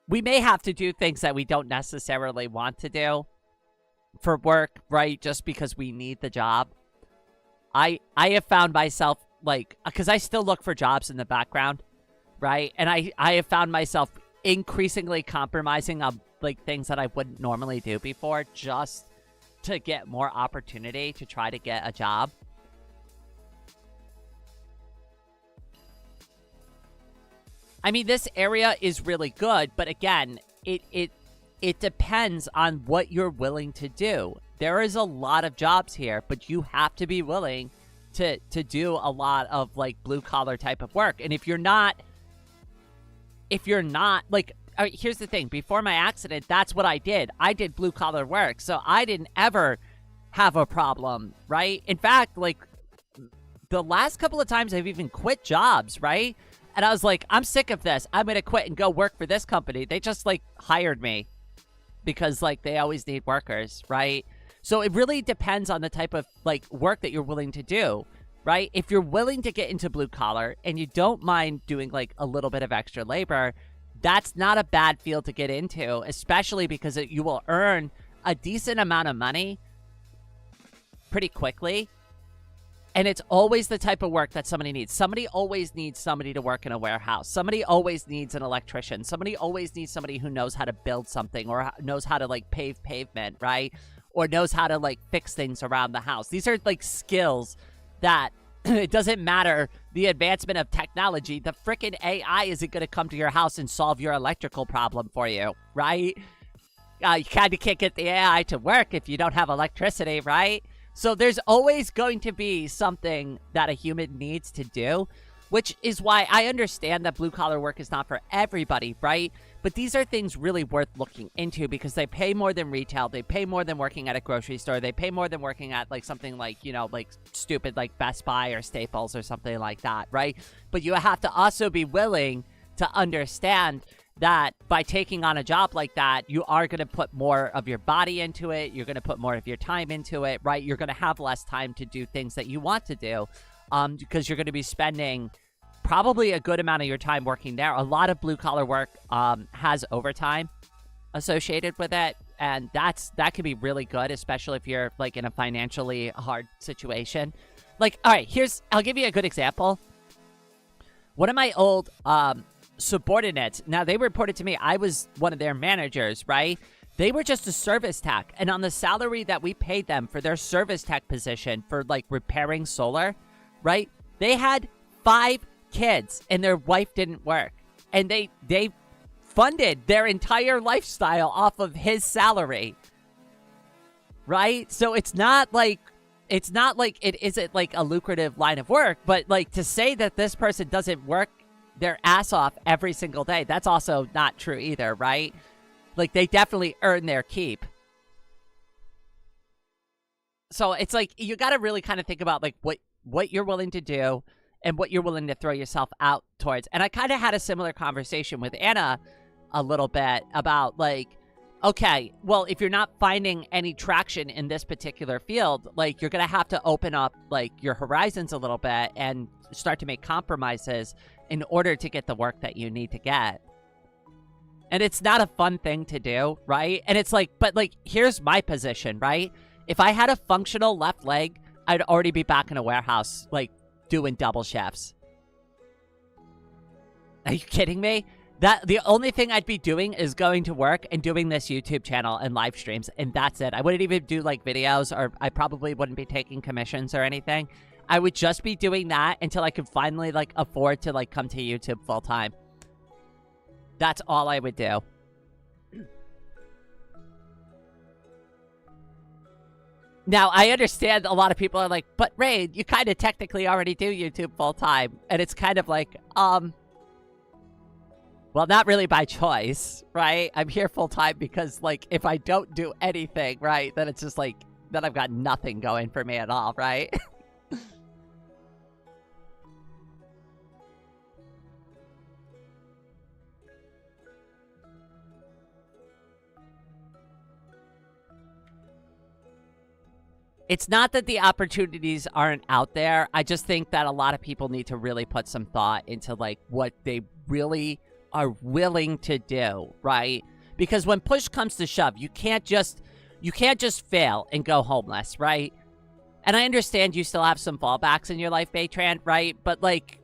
have to do things that we don't necessarily want to do for work, right? Just because we need the job. I have found myself like, because I still look for jobs in the background, right? And I have found myself increasingly compromising on like things that I wouldn't normally do before just to get more opportunity to try to get a job. I mean, this area is really good, but again, it depends on what you're willing to do. There is a lot of jobs here, but you have to be willing to do a lot of like blue collar type of work. And if you're not like, here's the thing, before my accident, that's what I did. I did blue collar work. So I didn't ever have a problem, right? In fact, like the last couple of times I've even quit jobs, right? And I was like, I'm sick of this. I'm going to quit and go work for this company. They just like hired me because like they always need workers, right? So it really depends on the type of like work that you're willing to do, right? If you're willing to get into blue collar and you don't mind doing like a little bit of extra labor, that's not a bad field to get into, especially because you will earn a decent amount of money pretty quickly. And it's always the type of work that somebody needs. Somebody always needs somebody to work in a warehouse. Somebody always needs an electrician. Somebody always needs somebody who knows how to build something or knows how to like pave pavement, right? Or knows how to like fix things around the house. These are like skills that it doesn't matter the advancement of technology. The frickin' AI isn't going to come to your house and solve your electrical problem for you, right? You kind of can't get the AI to work if you don't have electricity, right? So there's always going to be something that a human needs to do, which is why I understand that blue-collar work is not for everybody, right? But these are things really worth looking into because they pay more than retail. They pay more than working at a grocery store. They pay more than working at, like, something like, you know, like stupid, like Best Buy or Staples or something like that, right? But you have to also be willing to understand that by taking on a job like that, you are going to put more of your body into it. You're going to put more of your time into it, right? You're going to have less time to do things that you want to do because you're going to be spending probably a good amount of your time working there. A lot of blue-collar work has overtime associated with it, and that can be really good, especially if you're, like, in a financially hard situation. Like, all right, I'll give you a good example. One of my old subordinates, now they reported to me, I was one of their managers, right? They were just a service tech, and on the salary that we paid them for their service tech position for like repairing solar, right? They had 5 kids and their wife didn't work, and they funded their entire lifestyle off of his salary, right? So it's not like it isn't like a lucrative line of work, but like to say that this person doesn't work their ass off every single day, that's also not true either, right? Like, they definitely earn their keep. So it's like, you got to really kind of think about like what you're willing to do and what you're willing to throw yourself out towards. And I kind of had a similar conversation with Anna a little bit about like, okay, well, if you're not finding any traction in this particular field, like, you're going to have to open up like your horizons a little bit and start to make compromises in order to get the work that you need to get. And it's not a fun thing to do, right? And it's like, but like, here's my position, right? If I had a functional left leg, I'd already be back in a warehouse, like, doing double shifts. Are you kidding me? That the only thing I'd be doing is going to work and doing this YouTube channel and live streams, and that's it. I wouldn't even do like videos, or I probably wouldn't be taking commissions or anything. I would just be doing that until I could finally like afford to like come to YouTube full time. That's all I would do. Now, I understand a lot of people are like, but Ray, you kind of technically already do YouTube full time. And it's kind of like, well, not really by choice, right? I'm here full time because, like, if I don't do anything, right, then it's just like, then I've got nothing going for me at all, right? It's not that the opportunities aren't out there. I just think that a lot of people need to really put some thought into like what they really are willing to do, right? Because when push comes to shove, you can't just fail and go homeless, right? And I understand you still have some fallbacks in your life, Baytran, right? But like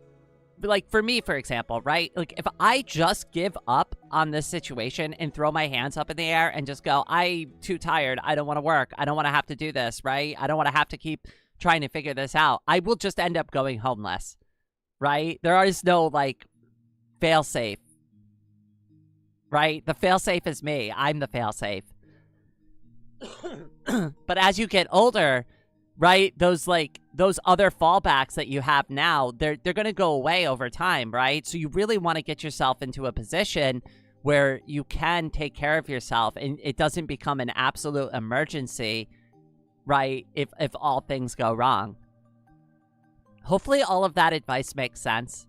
for me, for example, right? Like if I just give up on this situation and throw my hands up in the air and just go, I'm too tired. I don't want to work. I don't want to have to do this, right? I don't want to have to keep trying to figure this out. I will just end up going homeless, right? There is no like fail safe, right? The fail safe is me. I'm the fail safe. But as you get older, right, those other fallbacks that you have now, they're going to go away over time, right? So you really want to get yourself into a position where you can take care of yourself and it doesn't become an absolute emergency, right, if all things go wrong. Hopefully all of that advice makes sense.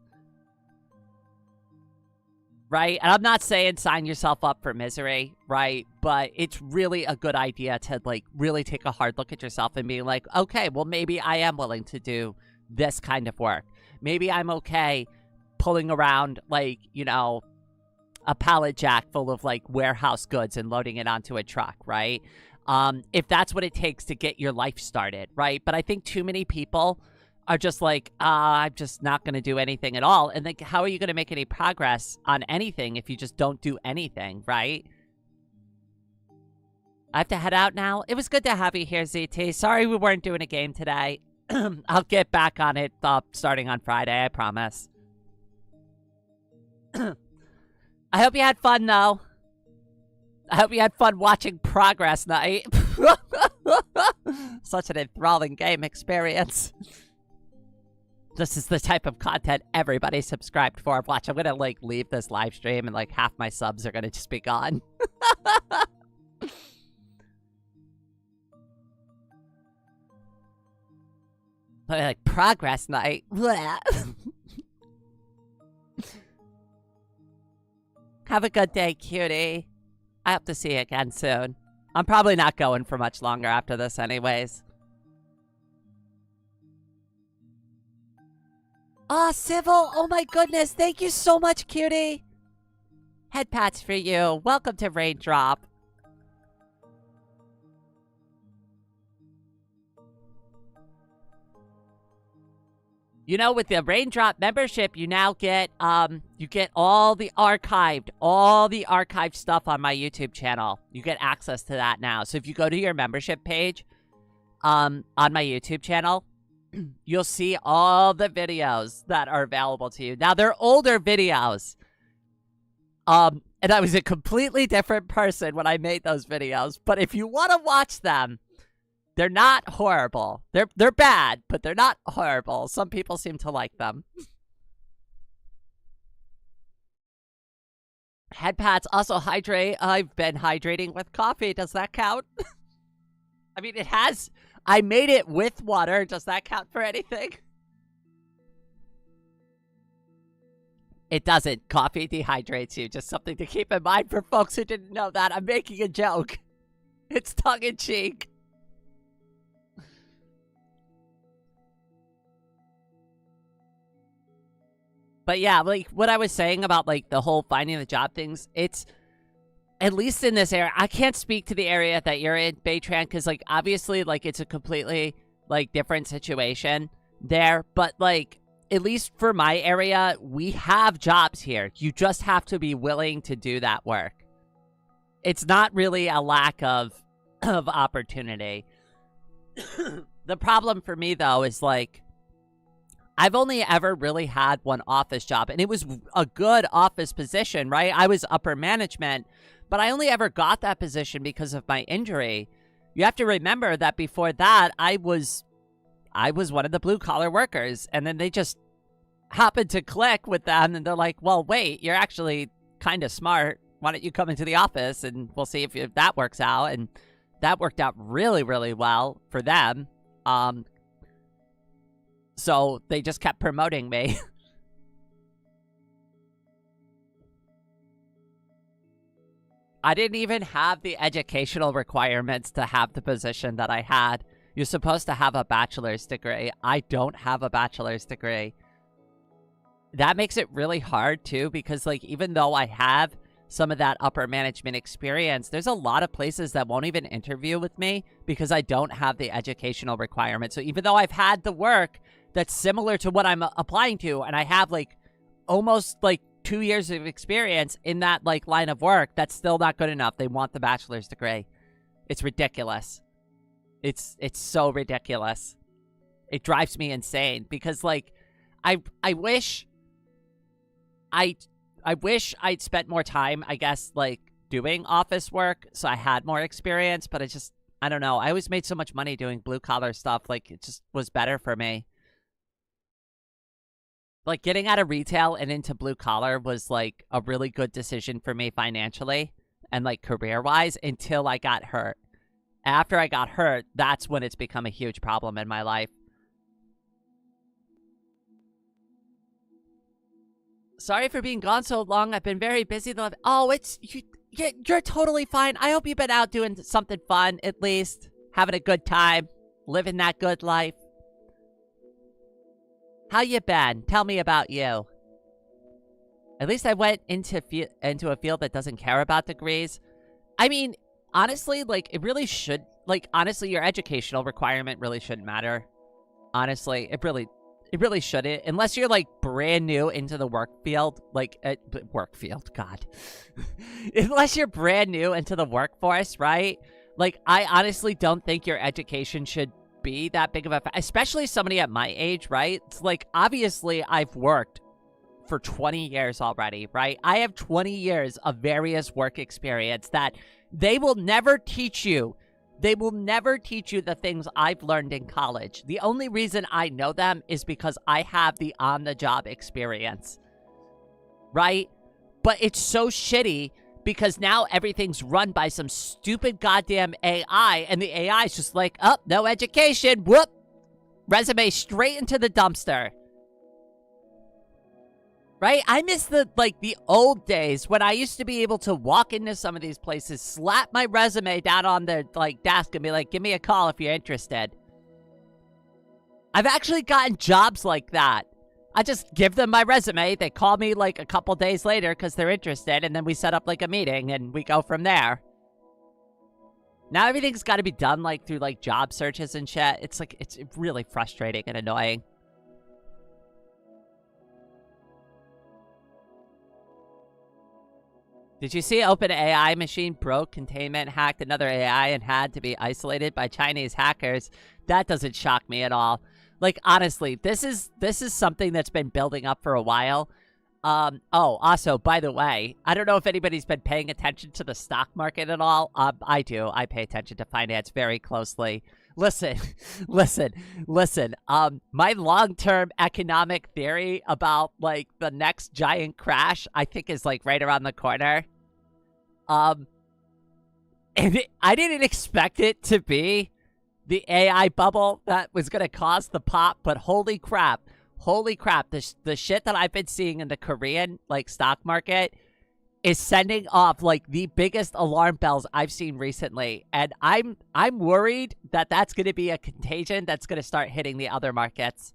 Right? And I'm not saying sign yourself up for misery, right? But it's really a good idea to, like, really take a hard look at yourself and be like, okay, well, maybe I am willing to do this kind of work. Maybe I'm okay pulling around, like, you know, a pallet jack full of, like, warehouse goods and loading it onto a truck, right? If that's what it takes to get your life started, right? But I think too many people are just like, I'm just not going to do anything at all. And like, how are you going to make any progress on anything if you just don't do anything, right? I have to head out now. It was good to have you here, ZT. Sorry we weren't doing a game today. I'll get back on it starting on Friday, I promise. I hope you had fun, though. I hope you had fun watching Progress Night. Such an enthralling game experience. This is the type of content everybody subscribed for. Watch, I'm gonna, like, leave this live stream and, like, half my subs are gonna just be gone. Like, Progress Night. Have a good day, cutie. I hope to see you again soon. I'm probably not going for much longer after this anyways. Oh, Civil! Oh my goodness! Thank you so much, cutie! Head pats for you. Welcome to Raindrop. You know, with the Raindrop membership, you now get all the archived stuff on my YouTube channel. You get access to that now. So if you go to your membership page, on my YouTube channel, you'll see all the videos that are available to you. Now, they're older videos. And I was a completely different person when I made those videos. But if you want to watch them, they're not horrible. They're bad, but they're not horrible. Some people seem to like them. Head pats, also hydrate. I've been hydrating with coffee. Does that count? I mean, it has. I made it with water. Does that count for anything? It doesn't. Coffee dehydrates you. Just something to keep in mind for folks who didn't know that. I'm making a joke. It's tongue-in-cheek. But yeah, like what I was saying about like the whole finding the job things, it's at least in this area. I can't speak to the area that you're in, Baytran, because like obviously like it's a completely like different situation there. But like at least for my area, we have jobs here. You just have to be willing to do that work. It's not really a lack of opportunity. The problem for me though is like I've only ever really had one office job, and it was a good office position, right? I was upper management, but I only ever got that position because of my injury. You have to remember that before that, I was one of the blue-collar workers, and then they just happened to click with them, and they're like, well, wait, you're actually kind of smart. Why don't you come into the office, and we'll see if that works out, and that worked out really, really well for them. So they just kept promoting me. I didn't even have the educational requirements to have the position that I had. You're supposed to have a bachelor's degree. I don't have a bachelor's degree. That makes it really hard too, because like even though I have some of that upper management experience, there's a lot of places that won't even interview with me because I don't have the educational requirements. So even though I've had the work that's similar to what I'm applying to, and I have like almost like 2 years of experience in that like line of work, that's still not good enough. They want the bachelor's degree. It's ridiculous. It's so ridiculous. It drives me insane because like I wish I'd spent more time, I guess, like doing office work so I had more experience, but I don't know. I always made so much money doing blue collar stuff. Like it just was better for me. Like getting out of retail and into blue collar was like a really good decision for me financially and like career wise until I got hurt. After I got hurt, that's when it's become a huge problem in my life. Sorry for being gone so long. I've been very busy. Oh, you're totally fine. I hope you've been out doing something fun, at least. Having a good time. Living that good life. How you been? Tell me about you. At least I went into a field that doesn't care about degrees. I mean, honestly, like, it really should... Like, honestly, your educational requirement really shouldn't matter. Honestly, it really shouldn't. Unless you're, like, brand new into the work field. Like, work field, God. Unless you're brand new into the workforce, right? Like, I honestly don't think your education should be that big of a... Especially somebody at my age, right? It's like, obviously, I've worked for 20 years already, right? I have 20 years of various work experience that they will never teach you. They will never teach you the things I've learned in college. The only reason I know them is because I have the on-the-job experience, right? But it's so shitty because now everything's run by some stupid goddamn AI, and the AI is just like, oh, no education, whoop, resume straight into the dumpster. Right? I miss the old days when I used to be able to walk into some of these places, slap my resume down on the desk and be like, give me a call if you're interested. I've actually gotten jobs like that. I just give them my resume. They call me like a couple days later because they're interested, and then we set up like a meeting and we go from there. Now everything's got to be done like through like job searches and shit. It's like, it's really frustrating and annoying. Did you see OpenAI machine broke, containment, hacked another AI, and had to be isolated by Chinese hackers? That doesn't shock me at all. Like, honestly, this is something that's been building up for a while. Oh, also, by the way, I don't know if anybody's been paying attention to the stock market at all. I do. I pay attention to finance very closely. Listen. My long-term economic theory about, like, the next giant crash, I think is, like, right around the corner. And I didn't expect it to be the AI bubble that was going to cause the pop, but holy crap, the shit that I've been seeing in the Korean, like, stock market is sending off, like, the biggest alarm bells I've seen recently. And I'm worried that that's going to be a contagion that's going to start hitting the other markets.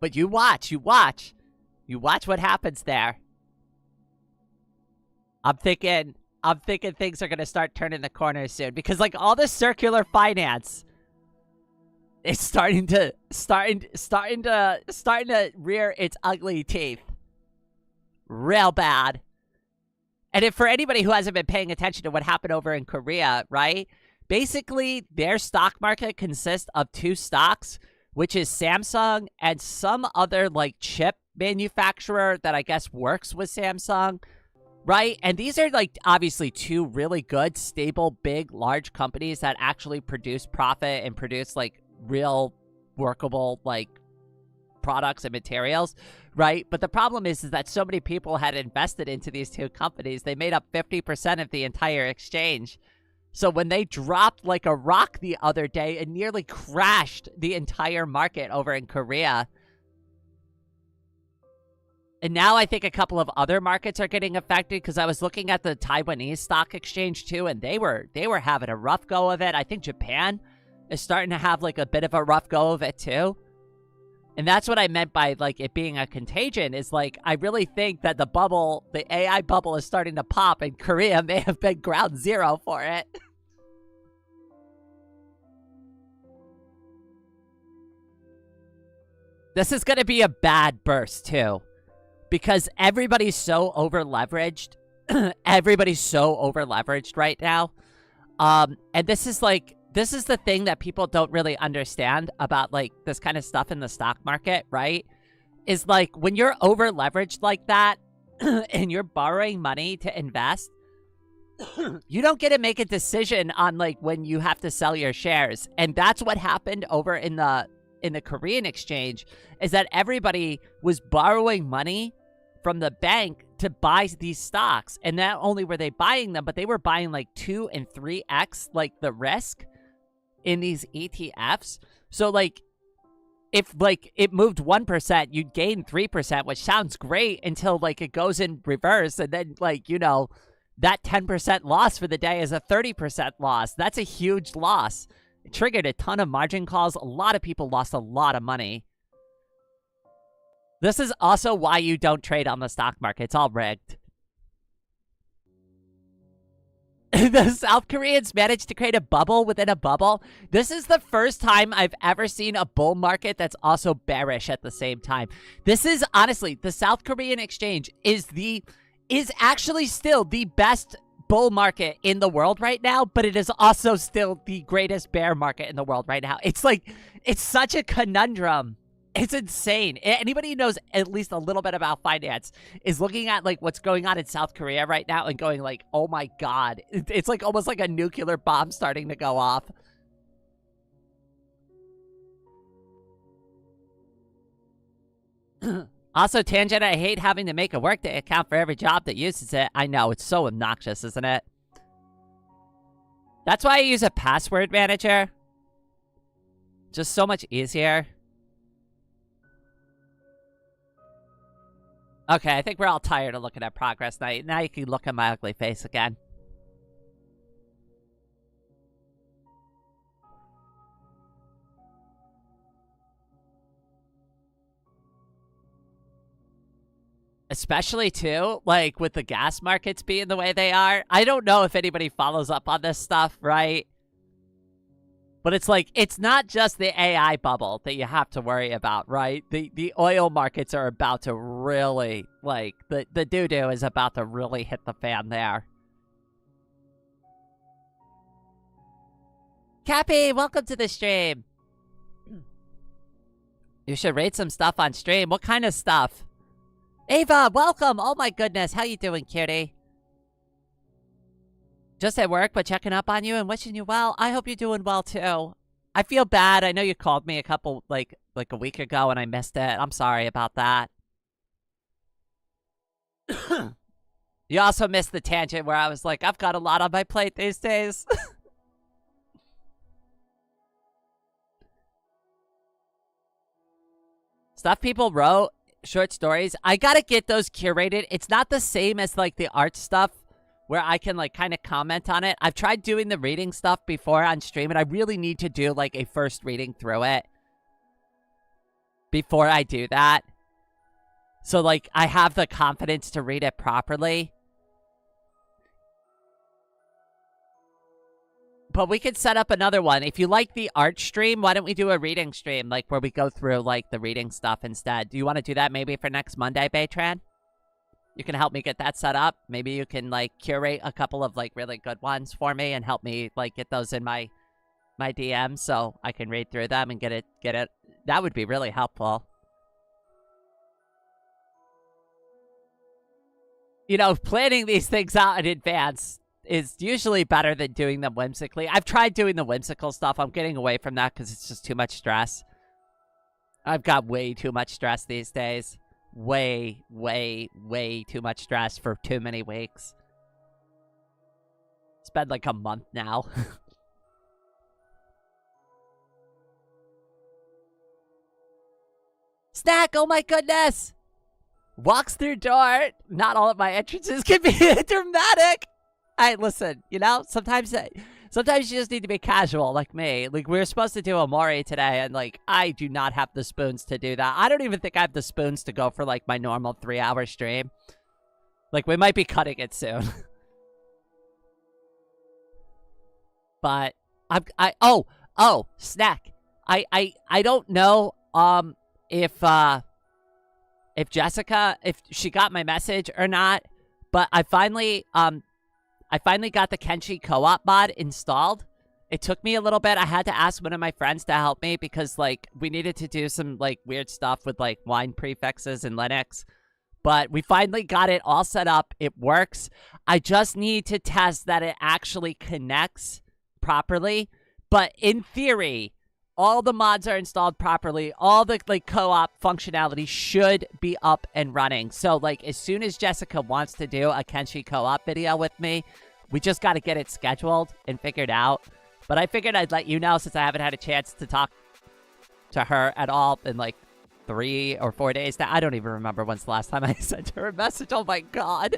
But you watch what happens there. I'm thinking things are going to start turning the corner soon because, like, all this circular finance is starting to rear its ugly teeth. Real bad. And if for anybody who hasn't been paying attention to what happened over in Korea, right? Basically, their stock market consists of two stocks, which is Samsung and some other, like, chip manufacturer that I guess works with Samsung, right? And these are, like, obviously two really good, stable, big, large companies that actually produce profit and produce, like, real workable, like, products and materials, right? But the problem is that so many people had invested into these two companies. They made up 50% of the entire exchange. So when they dropped like a rock the other day and nearly crashed the entire market over in Korea, And now I think a couple of other markets are getting affected, because I was looking at the Taiwanese stock exchange too, and they were having a rough go of it. I think Japan is starting to have like a bit of a rough go of it too. And that's what I meant by like it being a contagion, is like I really think that the AI bubble is starting to pop, and Korea may have been ground zero for it. This is going to be a bad burst too, because everybody's so over leveraged. Everybody's so over leveraged right now. And this is the thing that people don't really understand about like this kind of stuff in the stock market, right? Is like when you're over leveraged like that and you're borrowing money to invest, you don't get to make a decision on like when you have to sell your shares. And that's what happened over in the Korean exchange, is that everybody was borrowing money from the bank to buy these stocks. And not only were they buying them, but they were buying like 2 and 3x like the risk in these ETFs. So like if like it moved 1%, you'd gain 3%, which sounds great until like it goes in reverse, and then like, you know, that 10% loss for the day is a 30% loss. That's a huge loss. It triggered a ton of margin calls. A lot of people lost a lot of money. This is also why you don't trade on the stock market. It's all rigged. The South Koreans managed to create a bubble within a bubble. This is the first time I've ever seen a bull market that's also bearish at the same time. This is honestly, the South Korean exchange is actually still the best bull market in the world right now, but it is also still the greatest bear market in the world right now. It's like, it's such a conundrum. It's insane. Anybody who knows at least a little bit about finance is looking at like what's going on in South Korea right now and going like, oh my God. It's like almost like a nuclear bomb starting to go off. Also, Tangent, I hate having to make a workday account for every job that uses it. I know, it's so obnoxious, isn't it? That's why I use a password manager. Just so much easier. Okay, I think we're all tired of looking at progress now. Now you can look at my ugly face again. Especially, too, like, with the gas markets being the way they are. I don't know if anybody follows up on this stuff, right? But it's like, it's not just the AI bubble that you have to worry about, right? The oil markets are about to really, like, the doo-doo is about to really hit the fan there. Cappy, welcome to the stream. You should rate some stuff on stream. What kind of stuff? Ava, welcome. Oh my goodness. How you doing, cutie? Just at work, but checking up on you and wishing you well. I hope you're doing well, too. I feel bad. I know you called me a couple, like a week ago and I missed it. I'm sorry about that. You also missed the tangent where I was like, I've got a lot on my plate these days. Stuff people wrote, short stories. I gotta get those curated. It's not the same as, like, the art stuff, where I can, like, kind of comment on it. I've tried doing the reading stuff before on stream, and I really need to do, like, a first reading through it before I do that. So, like, I have the confidence to read it properly. But we could set up another one. If you like the art stream, why don't we do a reading stream, like, where we go through, like, the reading stuff instead? Do you want to do that maybe for next Monday, Baytran? You can help me get that set up. Maybe you can, like, curate a couple of, like, really good ones for me and help me, like, get those in my DMs so I can read through them and get it. That would be really helpful. You know, planning these things out in advance is usually better than doing them whimsically. I've tried doing the whimsical stuff. I'm getting away from that because it's just too much stress. I've got way too much stress these days. Way too much stress for too many weeks. It's been like a month now. Snack, oh my goodness! walks through door. Not all of my entrances can be dramatic. Hey, listen, you know, sometimes you just need to be casual like me. Like, we were supposed to do a Mori today, and, like, I do not have the spoons to do that. I don't even think I have the spoons to go for, like, my normal 3-hour stream. Like, we might be cutting it soon. But, snack. I don't know, if Jessica, if she got my message or not, but I finally got the Kenshi co-op mod installed. It took me a little bit. I had to ask one of my friends to help me because, like, we needed to do some, like, weird stuff with, like, wine prefixes in Linux. But we finally got it all set up. It works. I just need to test that it actually connects properly. But in theory, all the mods are installed properly. All the, like, co-op functionality should be up and running. So, like, as soon as Jessica wants to do a Kenshi co-op video with me, we just got to get it scheduled and figured out. But I figured I'd let you know since I haven't had a chance to talk to her at all in, like, 3 or 4 days now. I don't even remember when's the last time I sent her a message. Oh, my God.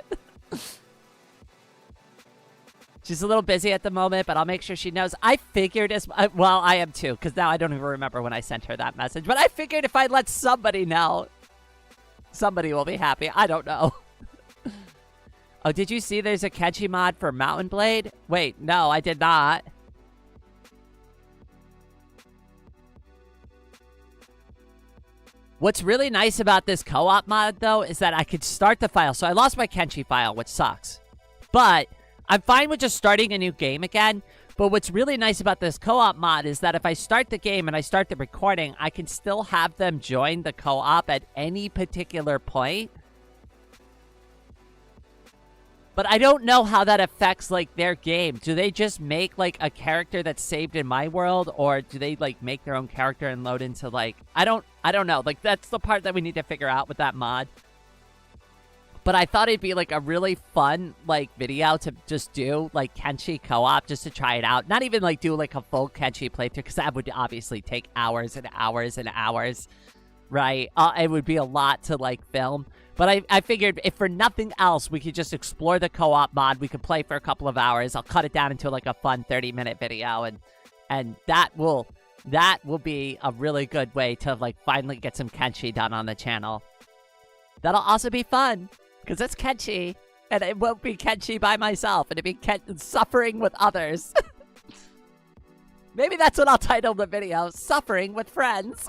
She's a little busy at the moment, but I'll make sure she knows. I figured as well, I am too, because now I don't even remember when I sent her that message. But I figured if I let somebody know, somebody will be happy. I don't know. Oh, did you see there's a Kenshi mod for Mountain Blade? Wait, no, I did not. What's really nice about this co-op mod, though, is that I could start the file. So I lost my Kenshi file, which sucks. But I'm fine with just starting a new game again. But what's really nice about this co-op mod is that if I start the game and I start the recording, I can still have them join the co-op at any particular point. But I don't know how that affects, like, their game. Do they just make, like, a character that's saved in my world? Or do they, like, make their own character and load into, like... I don't know. Like, that's the part that we need to figure out with that mod. But I thought it'd be, like, a really fun, like, video to just do, like, Kenshi co-op just to try it out. Not even, like, do, like, a full Kenshi playthrough, because that would obviously take hours and hours and hours, right? It would be a lot to, like, film. But I figured if for nothing else, we could just explore the co-op mod. We could play for a couple of hours. I'll cut it down into, like, a fun 30-minute video, and that will be a really good way to, like, finally get some Kenshi done on the channel. That'll also be fun, because it's Kenshi, and it won't be Kenshi by myself, and it'll be suffering with others. Maybe that's what I'll title the video, Suffering with Friends.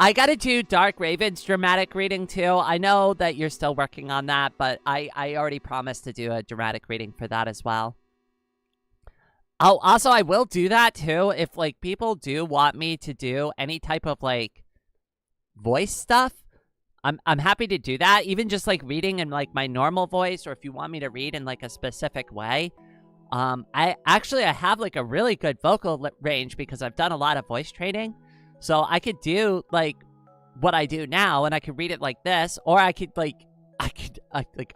I gotta do Dark Raven's dramatic reading, too. I know that you're still working on that, but I already promised to do a dramatic reading for that as well. Oh, also, I will do that, too, if, like, people do want me to do any type of, like, voice stuff. I'm happy to do that, even just, like, reading in, like, my normal voice, or if you want me to read in, like, a specific way. I have, like, a really good vocal range because I've done a lot of voice training. So I could do, like, what I do now, and I could read it like this, or I could,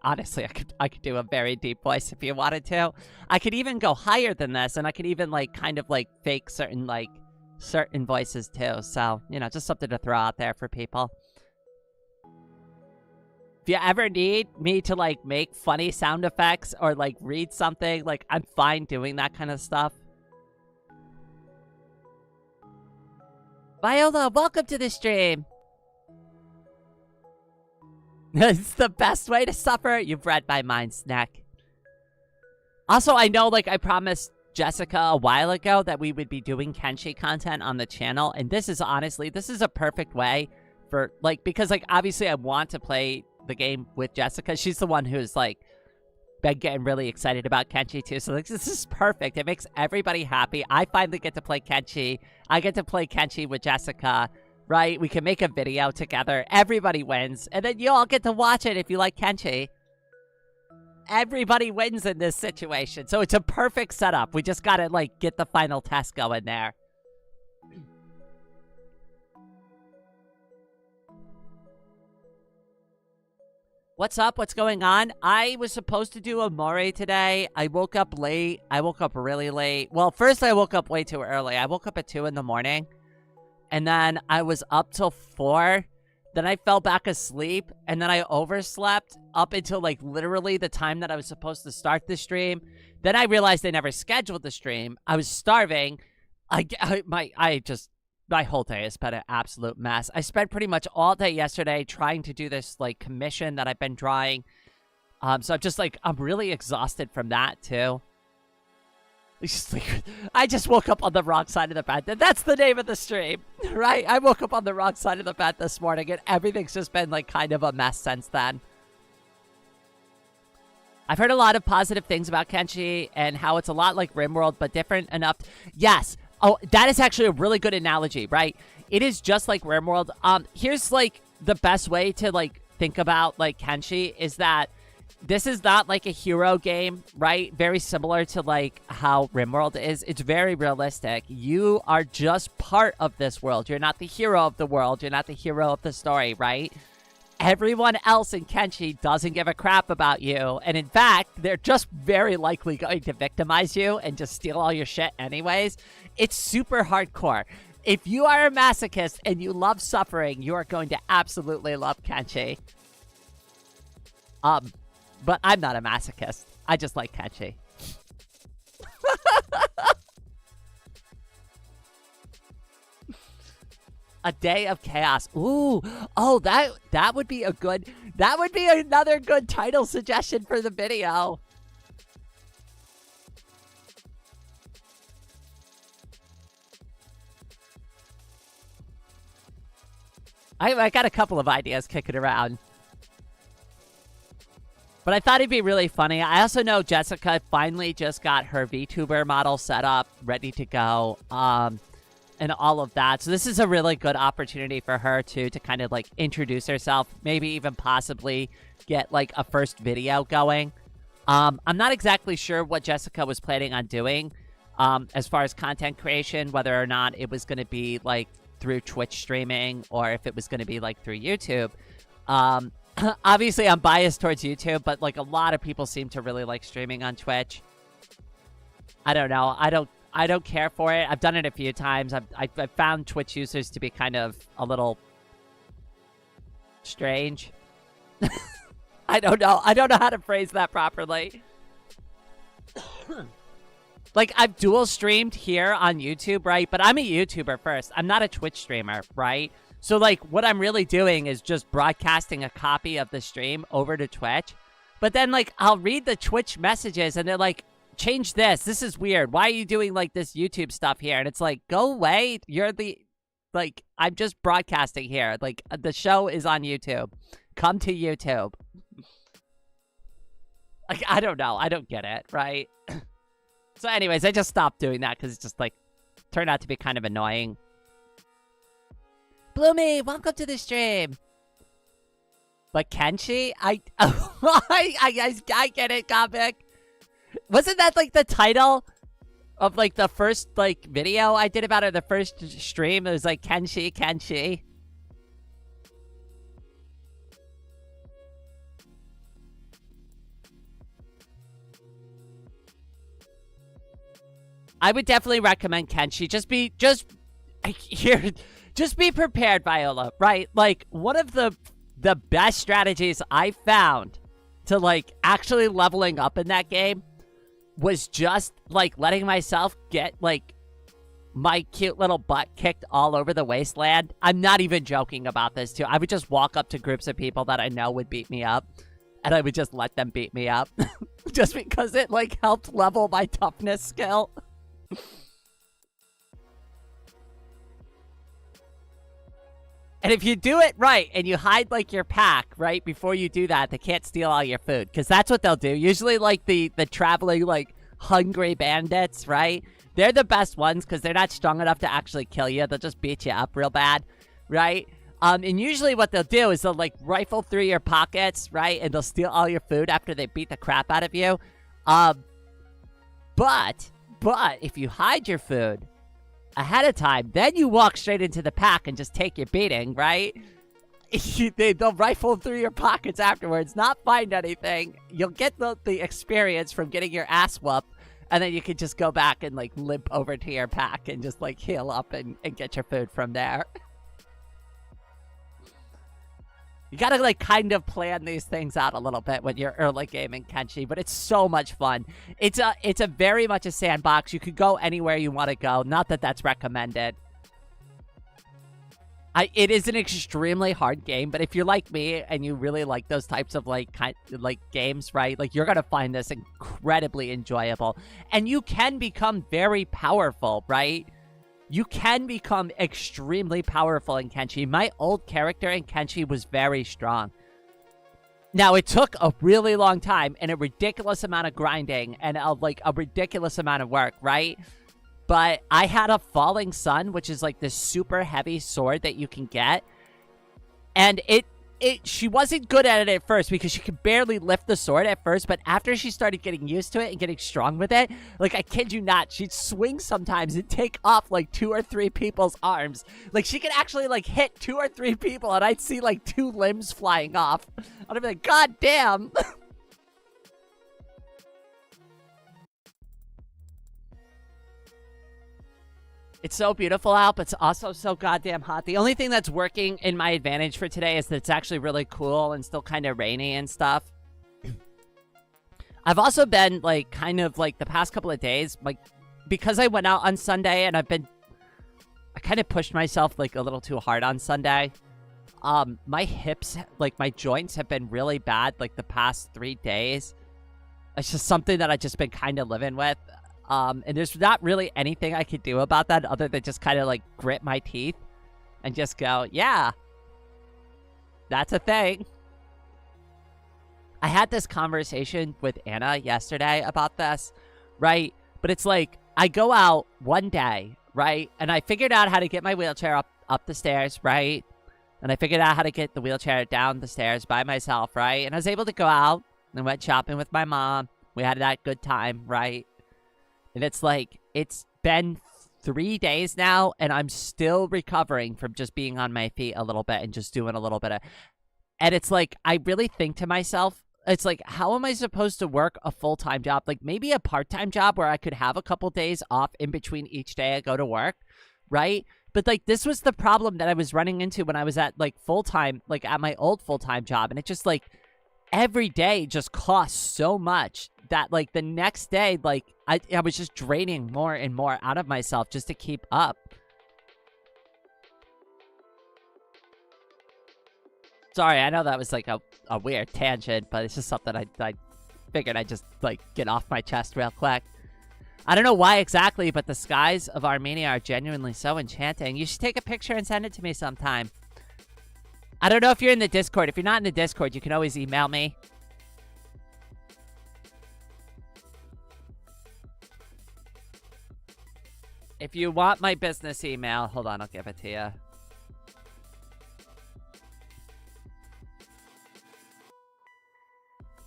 honestly, I could do a very deep voice if you wanted to. I could even go higher than this, and I could even, like, kind of, like, fake certain voices, too. So, you know, just something to throw out there for people. If you ever need me to, like, make funny sound effects or, like, read something, like, I'm fine doing that kind of stuff. Viola, welcome to the stream. It's the best way to suffer. You've read my mind, Snack. Also, I know, like, I promised Jessica a while ago that we would be doing Kenshi content on the channel. And this is honestly, this is a perfect way for, like, because, like, obviously I want to play the game with Jessica. She's the one who's, like, been getting really excited about Kenshi too, so like, this is perfect. It makes everybody happy. I finally get to play Kenshi. I get to play Kenshi with Jessica, right? We can make a video together. Everybody wins, and then you all get to watch it if you like Kenshi. Everybody wins in this situation, so it's a perfect setup. We just gotta, like, get the final test going there. What's up? What's going on? I was supposed to do a Mori today. I woke up late. I woke up really late. Well, first I woke up way too early. I woke up at 2 in the morning. and then I was up till 4. Then I fell back asleep, and then I overslept up until, like, literally the time that I was supposed to start the stream. Then I realized they never scheduled the stream. I was starving. My whole day has been an absolute mess. I spent pretty much all day yesterday trying to do this, like, commission that I've been drawing. So I'm just, like, I'm really exhausted from that, too. It's just like, I just woke up on the wrong side of the bed. That's the name of the stream, right? I woke up on the wrong side of the bed this morning, and everything's just been, like, kind of a mess since then. I've heard a lot of positive things about Kenshi and how it's a lot like RimWorld, but different enough. Yes. Oh, that is actually a really good analogy, right? It is just like RimWorld. Here's, like, the best way to, like, think about, like, Kenshi is that this is not like a hero game, right? Very similar to, like, how RimWorld is. It's very realistic. You are just part of this world. You're not the hero of the world. You're not the hero of the story, right? Everyone else in Kenshi doesn't give a crap about you. And in fact, they're just very likely going to victimize you and just steal all your shit anyways. It's super hardcore. If you are a masochist and you love suffering, you are going to absolutely love Kenshi. But I'm not a masochist. I just like Kenshi. A day of chaos. Ooh. Oh, that would be a good... That would be another good title suggestion for the video. I got a couple of ideas kicking around. But I thought it'd be really funny. I also know Jessica finally just got her VTuber model set up, ready to go, and all of that. So this is a really good opportunity for her, to kind of, like, introduce herself, maybe even possibly get, like, a first video going. I'm not exactly sure what Jessica was planning on doing as far as content creation, whether or not it was going to be, like, through Twitch streaming or if it was going to be, like, through YouTube. Obviously, I'm biased towards YouTube, but, like, a lot of people seem to really like streaming on Twitch. I don't know. I don't care for it. I've done it a few times. I've found Twitch users to be kind of a little strange. I don't know. I don't know how to phrase that properly. Like, I've dual streamed here on YouTube, right? But I'm a YouTuber first. I'm not a Twitch streamer, right? So, like, what I'm really doing is just broadcasting a copy of the stream over to Twitch. But then, like, I'll read the Twitch messages, and they're like, change this. This is weird. Why are you doing, like, this YouTube stuff here? And it's like, go away. You're the... Like, I'm just broadcasting here. Like, the show is on YouTube. Come to YouTube. Like, I don't know. I don't get it, right? So, anyways, I just stopped doing that because it's just, like, turned out to be kind of annoying. Bloomy, welcome to the stream. But Kenshi? I get it, comic. Wasn't that, like, the title of, like, the first, like, video I did about it, the first stream? It was, like, Kenshi. I would definitely recommend Kenshi. Just be prepared, Viola, right? Like, one of the best strategies I found to, like, actually leveling up in that game was just, like, letting myself get, like, my cute little butt kicked all over the wasteland. I'm not even joking about this, too. I would just walk up to groups of people that I know would beat me up, and I would just let them beat me up. Just because it, like, helped level my toughness skill. And if you do it right and you hide, like, your pack right before you do that, they can't steal all your food, because that's what they'll do. Usually, like, the traveling, like, hungry bandits, right? They're the best ones because they're not strong enough to actually kill you. They'll just beat you up real bad, right? And usually what they'll do is they'll, like, rifle through your pockets, right? And they'll steal all your food after they beat the crap out of you. But if you hide your food ahead of time, then you walk straight into the pack and just take your beating, right? They'll rifle through your pockets afterwards, not find anything. You'll get the experience from getting your ass whooped, And then you could just go back and like limp over to your pack and just like heal up and get your food from there. You gotta like kind of plan these things out a little bit when you're early gaming Kenshi, but it's so much fun. It's a very much a sandbox. You could go anywhere you want to go. Not that that's recommended. It is an extremely hard game, but if you're like me and you really like those types of like games, right? Like you're gonna find this incredibly enjoyable, and you can become very powerful, right? You can become extremely powerful in Kenshi. My old character in Kenshi was very strong. Now, it took a really long time and a ridiculous amount of grinding and a ridiculous amount of work, right? But I had a falling sun, which is like this super heavy sword that you can get. And she wasn't good at it at first because she could barely lift the sword at first. But after she started getting used to it and getting strong with it, like I kid you not, she'd swing sometimes and take off like 2 or 3 people's arms. Like she could actually like hit 2 or 3 people and I'd see like 2 limbs flying off. I'd be like, God damn. It's so beautiful out, but it's also so goddamn hot. The only thing that's working in my advantage for today is that it's actually really cool and still kind of rainy and stuff. I've also been, like, kind of, like, the past couple of days, like, because I went out on Sunday and I kind of pushed myself, like, a little too hard on Sunday. My hips, like, my joints have been really bad, like, the past 3 days. It's just something that I've just been kind of living with. And there's not really anything I could do about that other than just kind of like grit my teeth and just go, yeah, that's a thing. I had this conversation with Anna yesterday about this, right? But it's like, I go out one day, right? And I figured out how to get my wheelchair up the stairs, right? And I figured out how to get the wheelchair down the stairs by myself, right? And I was able to go out and went shopping with my mom. We had that good time, right? And it's like, it's been 3 days now, and I'm still recovering from just being on my feet a little bit and just doing a little bit of... And it's like, I really think to myself, it's like, how am I supposed to work a full-time job? Like, maybe a part-time job where I could have a couple days off in between each day I go to work, right? But, like, this was the problem that I was running into when I was at, like, full-time, like, at my old full-time job. And it just, like, every day just costs so much that, like, the next day, like, I was just draining more and more out of myself just to keep up. Sorry, I know that was, like, a weird tangent, but it's just something I figured I'd just, like, get off my chest real quick. I don't know why exactly, but the skies of Armenia are genuinely so enchanting. You should take a picture and send it to me sometime. I don't know if you're in the Discord. If you're not in the Discord, you can always email me. If you want my business email, hold on, I'll give it to you.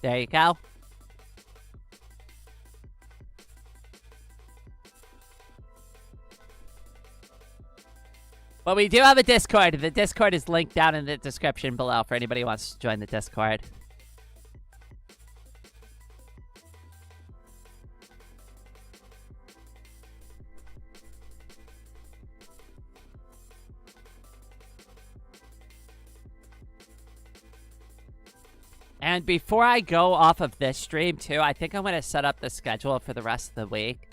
There you go. But we do have a Discord. The Discord is linked down in the description below for anybody who wants to join the Discord. And before I go off of this stream, too, I think I'm going to set up the schedule for the rest of the week.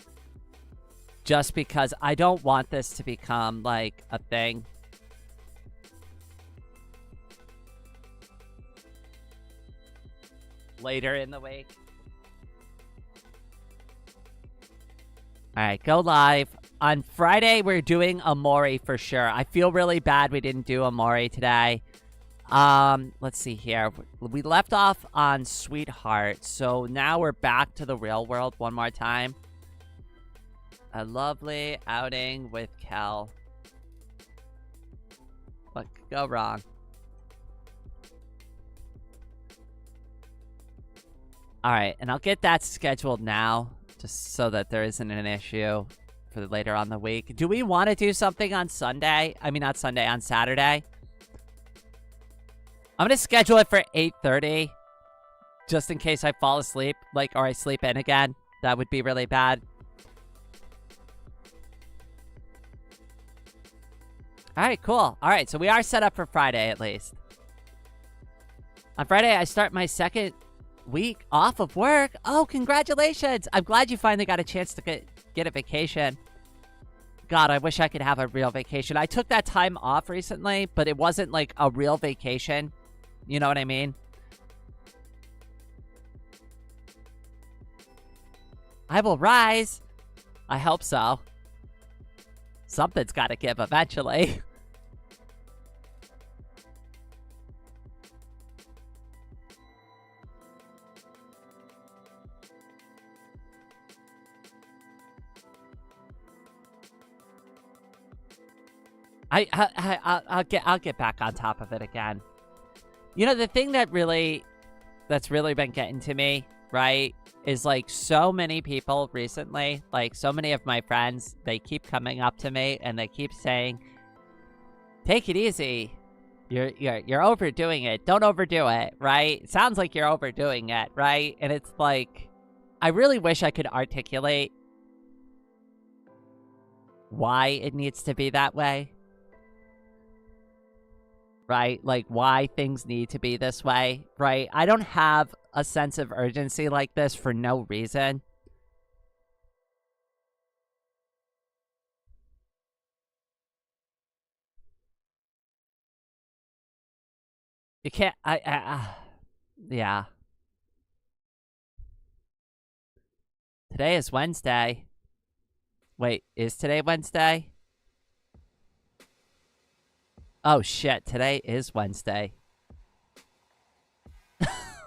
Just because I don't want this to become, like, a thing. Later in the week. Alright, go live. On Friday, we're doing Amori for sure. I feel really bad we didn't do Amori today. Let's see here. We left off on Sweetheart, so now we're back to the real world one more time. A lovely outing with Kel. What could go wrong? Alright, and I'll get that scheduled now, just so that there isn't an issue for later on the week. Do we want to do something on Sunday? I mean, not Sunday, on Saturday? I'm going to schedule it for 8:30, just in case I fall asleep, like, or I sleep in again. That would be really bad. All right, cool. All right, so we are set up for Friday at least. On Friday, I start my second week off of work. Oh, congratulations. I'm glad you finally got a chance to get a vacation. God, I wish I could have a real vacation. I took that time off recently, but it wasn't like a real vacation. You know what I mean? I will rise. I hope so. Something's got to give eventually. I'll get back on top of it again. You know, the thing that's really been getting to me, right, is like so many people recently, like so many of my friends, they keep coming up to me and they keep saying, "Take it easy. You're overdoing it. Don't overdo it," right? It sounds like you're overdoing it, right? And it's like, I really wish I could articulate why it needs to be that way. Right? Like, why things need to be this way, right? I don't have a sense of urgency like this for no reason. You can't, yeah. Today is Wednesday. Wait, is today Wednesday? Oh, shit. Today is Wednesday.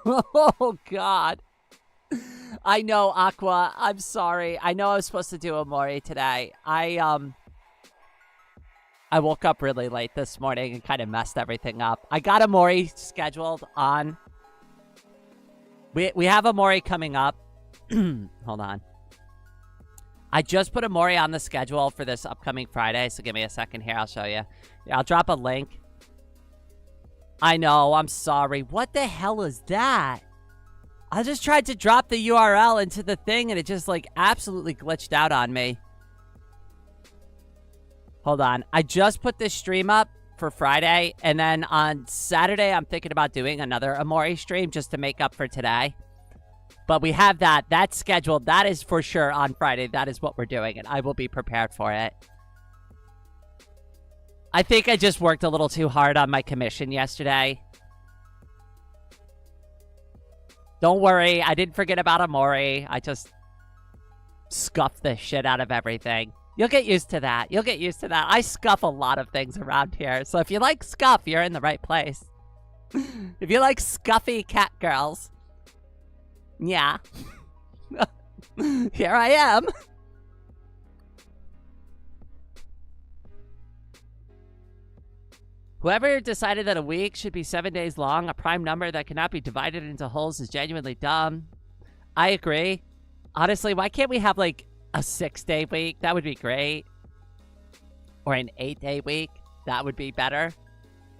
Oh, God. I know, Aqua. I'm sorry. I know I was supposed to do a Mori today. I woke up really late this morning and kind of messed everything up. I got a Mori scheduled on. We have a Mori coming up. Hold on. I just put a Mori on the schedule for this upcoming Friday, so give me a second here. I'll show you. Yeah, I'll drop a link. I know, I'm sorry. What the hell is that? I just tried to drop the URL into the thing, and it just, like, absolutely glitched out on me. Hold on. I just put this stream up for Friday, and then on Saturday, I'm thinking about doing another Amori stream just to make up for today. But we have that. That's scheduled. That is for sure on Friday. That is what we're doing, and I will be prepared for it. I think I just worked a little too hard on my commission yesterday. Don't worry. I didn't forget about Amori. I just scuffed the shit out of everything. You'll get used to that. You'll get used to that. I scuff a lot of things around here. So if you like scuff, you're in the right place. If you like scuffy cat girls... yeah. Here I am. Whoever decided that a week should be 7 days long, a prime number that cannot be divided into wholes, is genuinely dumb. I agree. Honestly, why can't we have, like, a 6-day week? That would be great. Or an 8-day week. That would be better.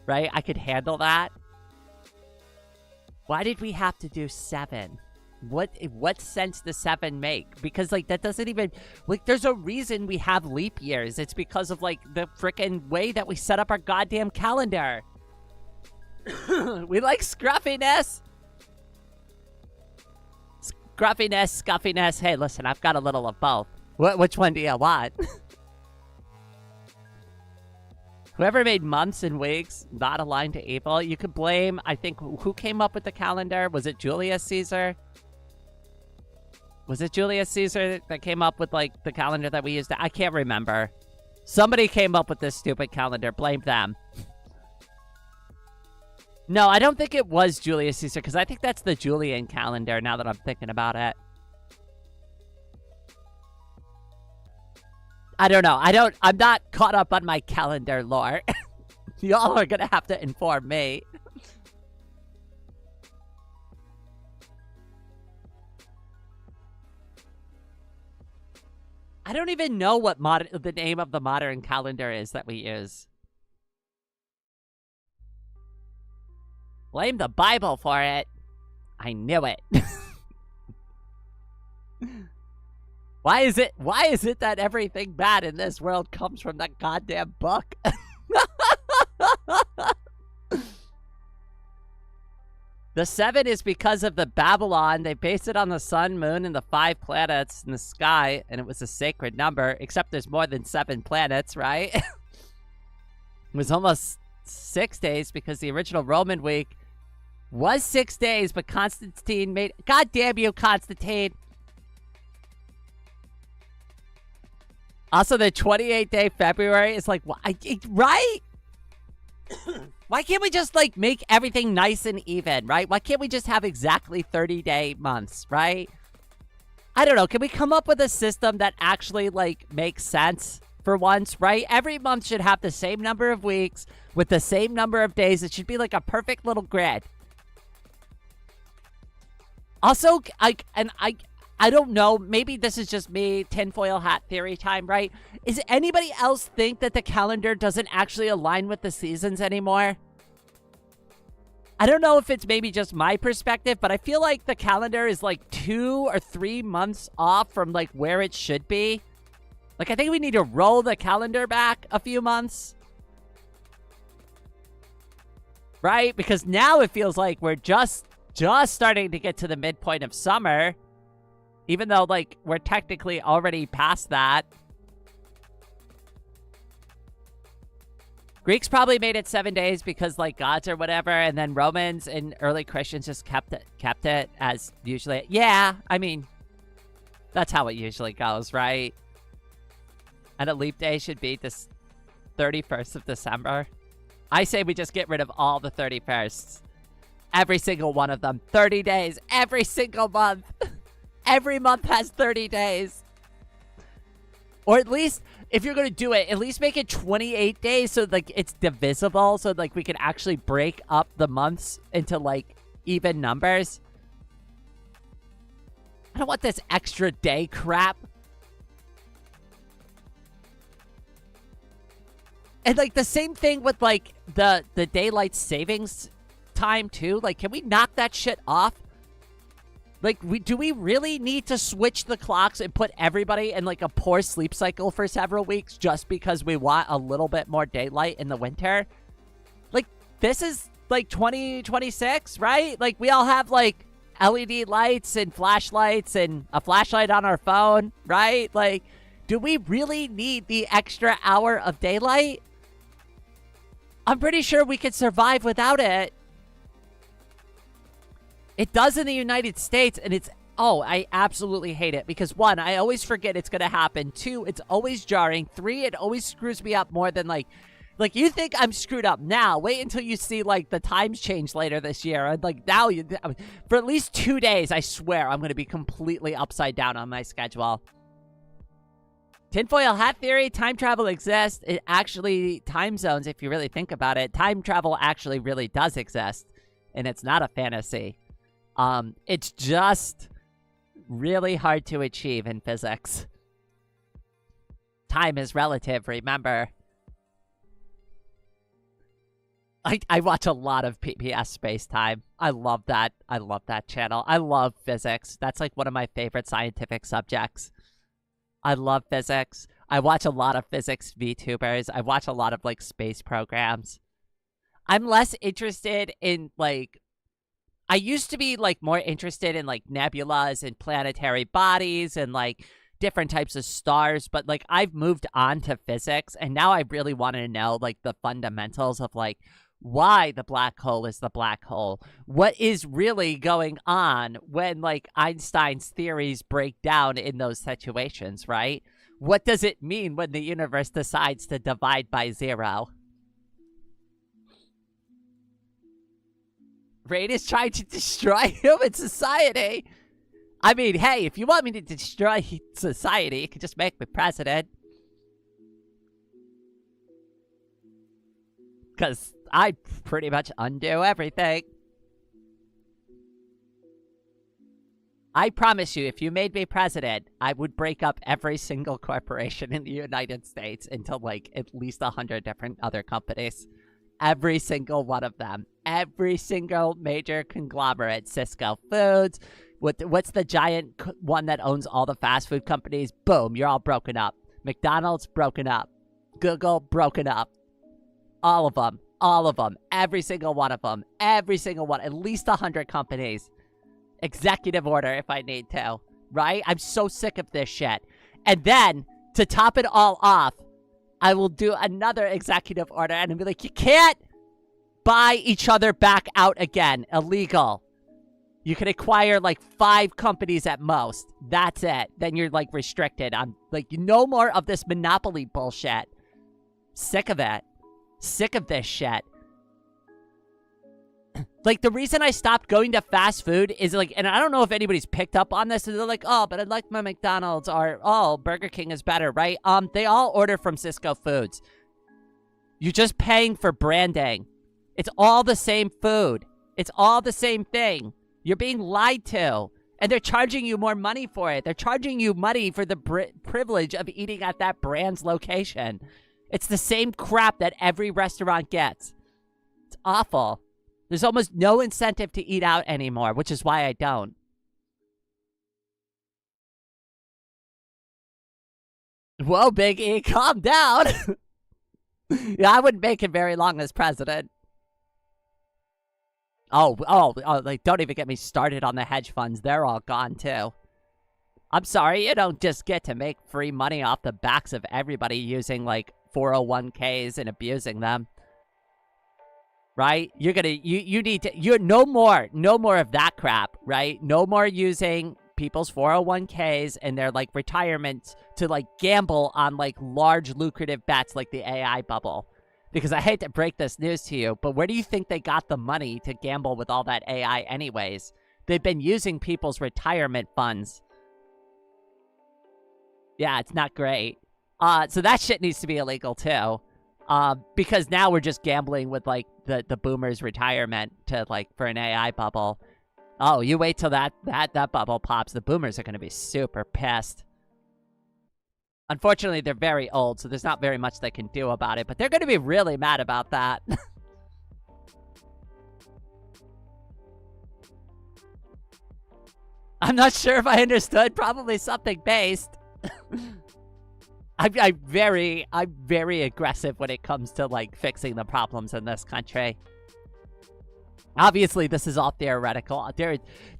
Right? I could handle that. Why did we have to do 7? What sense does 7 make? Because, like, that doesn't even... like, there's a reason we have leap years. It's because of, like, the frickin' way that we set up our goddamn calendar. We like scruffiness. Scruffiness, scuffiness. Hey, listen, I've got a little of both. Which one do you want? Whoever made months and weeks not aligned to April, you could blame, I think, who came up with the calendar? Was it Julius Caesar? Was it Julius Caesar that came up with, like, the calendar that we used? I can't remember. Somebody came up with this stupid calendar. Blame them. No, I don't think it was Julius Caesar, because I think that's the Julian calendar, now that I'm thinking about it. I don't know. I'm not caught up on my calendar lore. Y'all are gonna have to inform me. I don't even know what the name of the modern calendar is that we use. Blame the Bible for it. I knew it. Why is it that everything bad in this world comes from that goddamn book? The 7 is because of the Babylon. They based it on the sun, moon, and the 5 planets in the sky, and it was a sacred number, except there's more than 7 planets, right? It was almost 6 days because the original Roman week was 6 days, but Constantine made... God damn you, Constantine! Also, the 28-day February is like... Right? Why can't we just, like, make everything nice and even, right? Why can't we just have exactly 30-day months, right? I don't know. Can we come up with a system that actually, like, makes sense for once, right? Every month should have the same number of weeks with the same number of days. It should be like a perfect little grid. Also, I don't know. Maybe this is just me, tinfoil hat theory time, right? Is anybody else think that the calendar doesn't actually align with the seasons anymore? I don't know if it's maybe just my perspective, but I feel like the calendar is like 2 or 3 months off from like where it should be. Like, I think we need to roll the calendar back a few months. Right? Because now it feels like we're just starting to get to the midpoint of summer. Even though, like, we're technically already past that. Greeks probably made it 7 days because, like, gods or whatever. And then Romans and early Christians just kept it as usually. Yeah, I mean, that's how it usually goes, right? And a leap day should be this 31st of December. I say we just get rid of all the 31sts. Every single one of them. 30 days. Every single month. Every month has 30 days. Or at least, if you're going to do it, at least make it 28 days so, like, it's divisible. So, like, we can actually break up the months into, like, even numbers. I don't want this extra day crap. And, like, the same thing with, like, the daylight savings time, too. Like, can we knock that shit off? Like, do we really need to switch the clocks and put everybody in, like, a poor sleep cycle for several weeks just because we want a little bit more daylight in the winter? Like, this is, like, 2026, right? Like, we all have, like, LED lights and flashlights and a flashlight on our phone, right? Like, do we really need the extra hour of daylight? I'm pretty sure we could survive without it. It does in the United States, and it's... Oh, I absolutely hate it. Because, 1, I always forget it's going to happen. 2, it's always jarring. 3, it always screws me up more than, like... Like, you think I'm screwed up now. Wait until you see, like, the times change later this year. And, like, now, for at least 2 days, I swear, I'm going to be completely upside down on my schedule. Tinfoil hat theory, time travel exists. It actually... Time zones, if you really think about it. Time travel actually really does exist. And it's not a fantasy. It's just really hard to achieve in physics. Time is relative, remember. I watch a lot of PBS Space Time. I love that. I love that channel. I love physics. That's like one of my favorite scientific subjects. I love physics. I watch a lot of physics VTubers. I watch a lot of, like, space programs. I'm less interested in, like... I used to be, like, more interested in, like, nebulas and planetary bodies and, like, different types of stars. But, like, I've moved on to physics. And now I really want to know, like, the fundamentals of, like, why the black hole is the black hole. What is really going on when, like, Einstein's theories break down in those situations, right? What does it mean when the universe decides to divide by 0? Raid is trying to destroy human society. I mean, hey, if you want me to destroy society, you can just make me president. Because I pretty much undo everything. I promise you, if you made me president, I would break up every single corporation in the United States into, like, at least 100 different other companies. Every single one of them. Every single major conglomerate. Cisco Foods, What's the giant one that owns all the fast food companies? Boom, you're all broken up. McDonald's broken up. Google broken up. All of them. All of them. Every single one of them. Every single one. At least 100 companies. Executive order if I need to. Right? I'm so sick of this shit. And then, to top it all off, I will do another executive order and I'll be like, you can't buy each other back out again. Illegal. You can acquire like 5 companies at most. That's it. Then you're like restricted. I'm like, no more of this monopoly bullshit. Sick of it. Sick of this shit. Like, the reason I stopped going to fast food is like, and I don't know if anybody's picked up on this, and they're like, oh, but I like my McDonald's, or, oh, Burger King is better, right? They all order from Cisco Foods. You're just paying for branding. It's all the same food. It's all the same thing. You're being lied to. And they're charging you more money for it. They're charging you money for the privilege of eating at that brand's location. It's the same crap that every restaurant gets. It's awful. There's almost no incentive to eat out anymore, which is why I don't. Whoa, Big E, calm down. Yeah, I wouldn't make it very long as president. Oh, like, don't even get me started on the hedge funds. They're all gone, too. I'm sorry, you don't just get to make free money off the backs of everybody using, like, 401ks and abusing them. Right? You're gonna, you need to, you're no more of that crap, right? No more using people's 401ks and their, like, retirement to, like, gamble on, like, large lucrative bets like the AI bubble. Because I hate to break this news to you, but where do you think they got the money to gamble with all that AI anyways? They've been using people's retirement funds. Yeah, it's not great. So that shit needs to be illegal too. Because now we're just gambling with, like, the boomers' retirement to, like, for an AI bubble. Oh, you wait till that bubble pops. The boomers are going to be super pissed. Unfortunately, they're very old, so there's not very much they can do about it. But they're going to be really mad about that. I'm not sure if I understood. Probably something based. I'm very aggressive when it comes to, like, fixing the problems in this country. Obviously, this is all theoretical.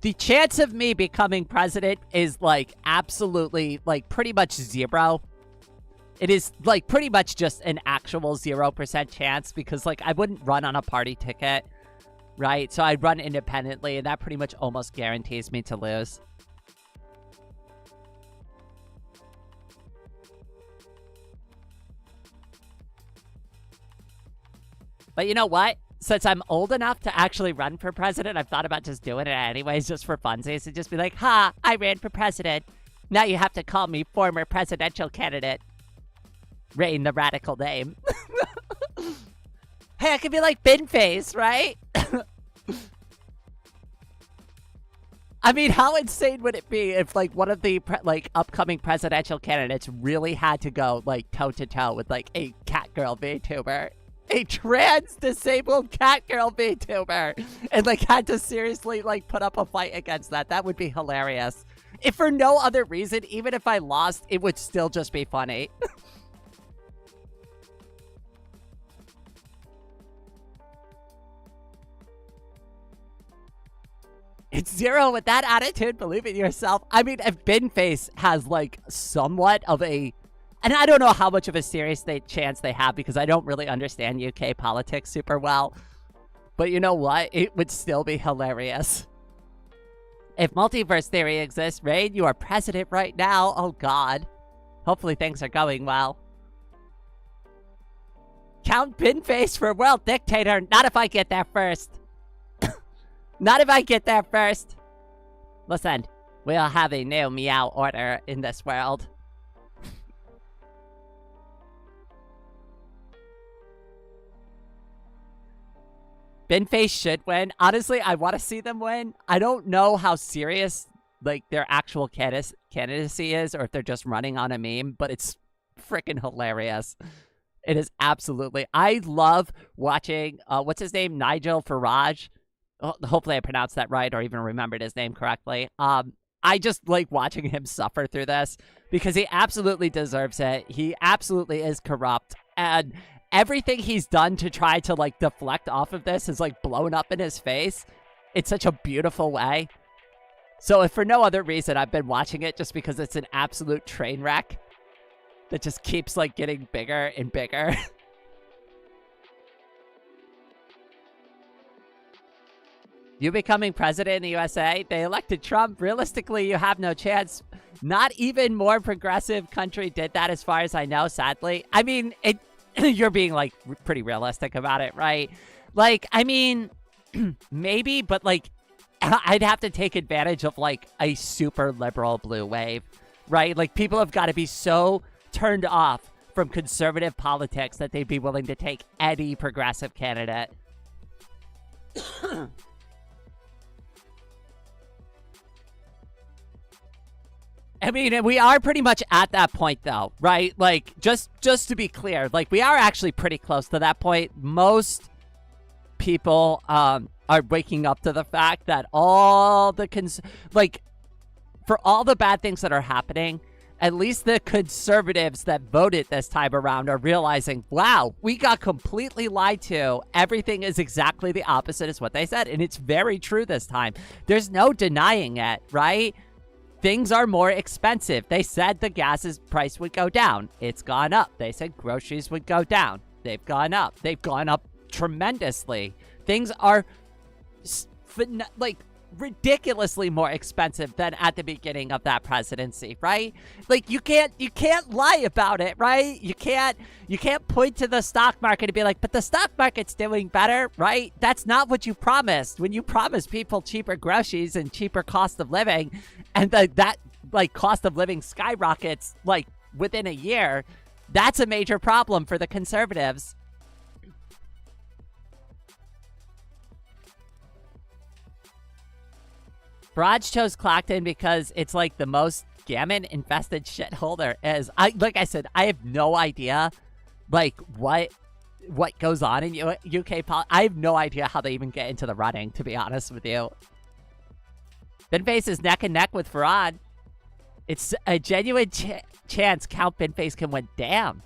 The chance of me becoming president is, like, absolutely, like, pretty much zero. It is, like, pretty much just an actual 0% chance because, like, I wouldn't run on a party ticket, right? So I'd run independently, and that pretty much almost guarantees me to lose. But you know what? Since I'm old enough to actually run for president, I've thought about just doing it anyways, just for funsies, and just be like, ha, I ran for president. Now you have to call me former presidential candidate. Rain the radical name. Hey, I could be like Binface, right? I mean, how insane would it be if, like, one of the, upcoming presidential candidates really had to go, like, toe-to-toe with, like, a catgirl VTuber? A trans-disabled catgirl VTuber, and, like, had to seriously, like, put up a fight against that. That would be hilarious. If for no other reason, even if I lost, it would still just be funny. It's zero with that attitude, believe in yourself. I mean, if Binface has, like, somewhat of a... And I don't know how much of a serious chance they have because I don't really understand UK politics super well. But you know what? It would still be hilarious. If multiverse theory exists, Rain, you are president right now. Oh, God. Hopefully things are going well. Count Binface for world dictator. Not if I get there first. Not if I get there first. Listen, we'll have a new meow order in this world. Binface should win. Honestly, I want to see them win. I don't know how serious, like, their actual candidacy is, or if they're just running on a meme, but it's freaking hilarious. It is absolutely. I love watching, what's his name? Nigel Farage. hopefully I pronounced that right or even remembered his name correctly. I just like watching him suffer through this because he absolutely deserves it. He absolutely is corrupt, and everything he's done to try to like deflect off of this is like blown up in his face. It's such a beautiful way. So if for no other reason, I've been watching it just because it's an absolute train wreck that just keeps like getting bigger and bigger. You becoming president in the USA? They elected Trump. Realistically, you have no chance. Not even more progressive country did that as far as I know, sadly. I mean, you're being like pretty realistic about it, right? Like, I mean, maybe, but like, I'd have to take advantage of like a super liberal blue wave, right? Like, people have got to be so turned off from conservative politics that they'd be willing to take any progressive candidate. I mean, we are pretty much at that point, though, right? Like, just to be clear, like, we are actually pretty close to that point. Most people are waking up to the fact that all the for all the bad things that are happening, at least the conservatives that voted this time around are realizing, wow, we got completely lied to. Everything is exactly the opposite as what they said, and it's very true this time. There's no denying it, right? Things are more expensive. They said the gas's price would go down. It's gone up. They said groceries would go down. They've gone up. They've gone up tremendously. Things are like ridiculously more expensive than at the beginning of that presidency, right? Like, you can't lie about it, right? You can't point to the stock market and be like, but the stock market's doing better, right? That's not what you promised. When you promised people cheaper groceries and cheaper cost of living, and that like cost of living skyrockets like within a year, that's a major problem for the conservatives. Barrage chose Clacton because it's like the most gammon-infested shithole there is. Like I said, I have no idea, like, what goes on in UK politics. I have no idea how they even get into the running, to be honest with you. Binface is neck and neck with Farad. It's a genuine chance Count Binface can win. Damn.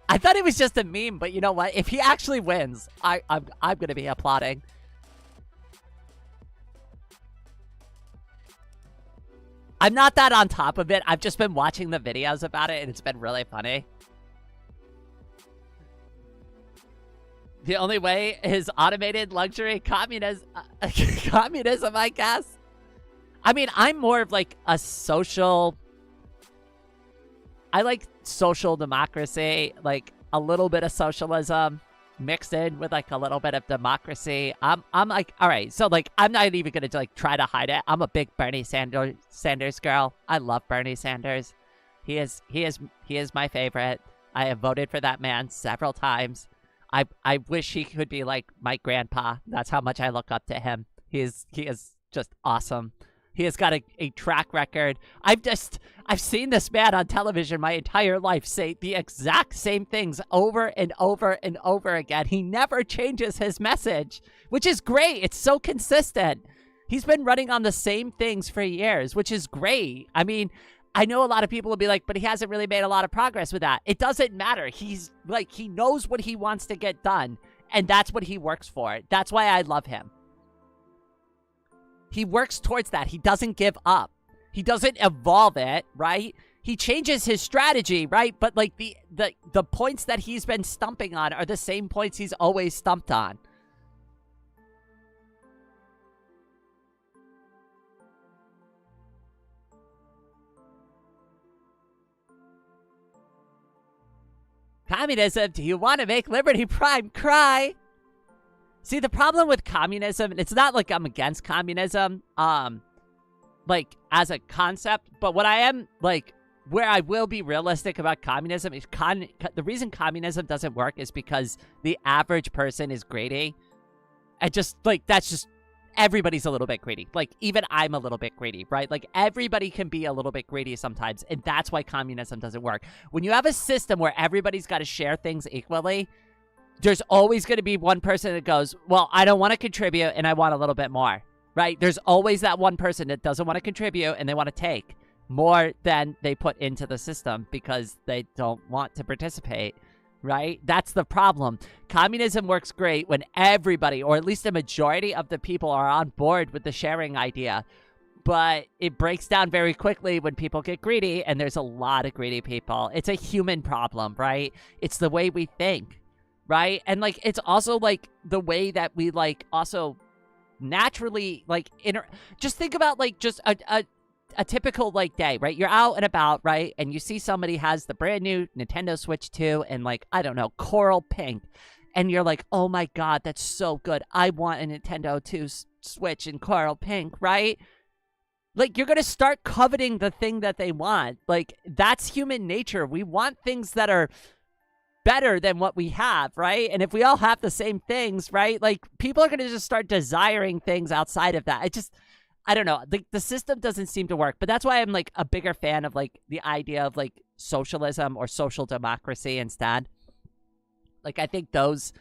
I thought it was just a meme, but you know what? If he actually wins, I'm gonna be applauding. I'm not that on top of it. I've just been watching the videos about it, and it's been really funny. The only way is automated luxury communism, I guess. I mean, I'm more of like a social... I like social democracy, like a little bit of socialism mixed in with like a little bit of democracy. I'm like, all right, so like, I'm not even gonna like try to hide it. I'm a big Bernie Sanders girl. I love Bernie Sanders. He is my favorite. I have voted for that man several times. I wish he could be like my grandpa. That's how much I look up to him. He is just awesome. He has got a track record. I've seen this man on television my entire life say the exact same things over and over and over again. He never changes his message, which is great. It's so consistent. He's been running on the same things for years, which is great. I mean, I know a lot of people will be like, but he hasn't really made a lot of progress with that. It doesn't matter. He's like, he knows what he wants to get done, and that's what he works for. That's why I love him. He works towards that. He doesn't give up. He doesn't evolve it, right? He changes his strategy, right? But like the points that he's been stumping on are the same points he's always stumped on. Communism, do you want to make Liberty Prime cry? See, the problem with communism, it's not like I'm against communism, like, as a concept, but what I am, like, where I will be realistic about communism is the reason communism doesn't work is because the average person is greedy. And just, like, that's just, everybody's a little bit greedy. Like, even I'm a little bit greedy, right? Like, everybody can be a little bit greedy sometimes, and that's why communism doesn't work. When you have a system where everybody's got to share things equally, there's always going to be one person that goes, well, I don't want to contribute and I want a little bit more, right? There's always that one person that doesn't want to contribute and they want to take more than they put into the system because they don't want to participate, right? That's the problem. Communism works great when everybody, or at least a majority of the people, are on board with the sharing idea. But it breaks down very quickly when people get greedy, and there's a lot of greedy people. It's a human problem, right? It's the way we think, right? And, like, it's also, like, the way that we, like, also naturally, like, just think about, like, just a typical, like, day, right? You're out and about, right? And you see somebody has the brand new Nintendo Switch 2 and, like, I don't know, coral pink. And you're like, oh my God, that's so good. I want a Nintendo 2 Switch in coral pink, right? Like, you're going to start coveting the thing that they want. Like, that's human nature. We want things that are better than what we have, right? And if we all have the same things, right? Like, people are going to just start desiring things outside of that. I don't know. The system doesn't seem to work. But that's why I'm, like, a bigger fan of, like, the idea of, like, socialism or social democracy instead. Like, I think those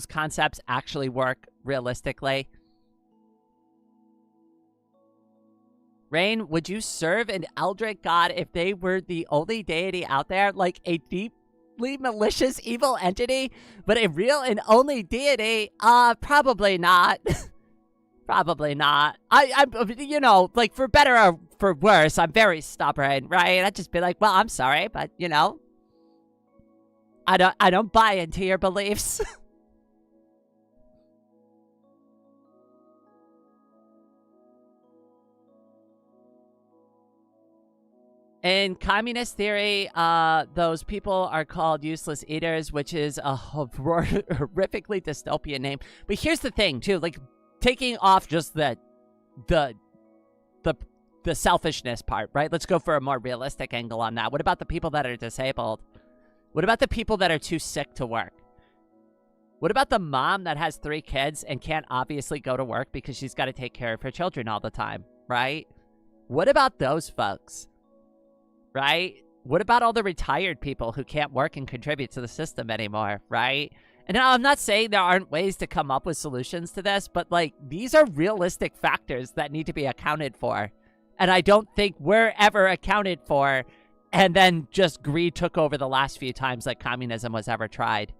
concepts actually work realistically. Rain, would you serve an eldritch god if they were the only deity out there? Like a deeply malicious evil entity, but a real and only deity? Probably not. Probably not. I'm, you know, like, for better or for worse, I'm very stubborn, right? I'd just be like, well, I'm sorry, but, you know, I don't buy into your beliefs. In communist theory, those people are called useless eaters, which is a horrifically dystopian name. But here's the thing, too, like, taking off just the selfishness part, right? Let's go for a more realistic angle on that. What about the people that are disabled? What about the people that are too sick to work? What about the mom that has 3 kids and can't obviously go to work because she's got to take care of her children all the time, right? What about those folks? Right? What about all the retired people who can't work and contribute to the system anymore, right? And now I'm not saying there aren't ways to come up with solutions to this, but, like, these are realistic factors that need to be accounted for. And I don't think we're ever accounted for, and then just greed took over the last few times that communism was ever tried.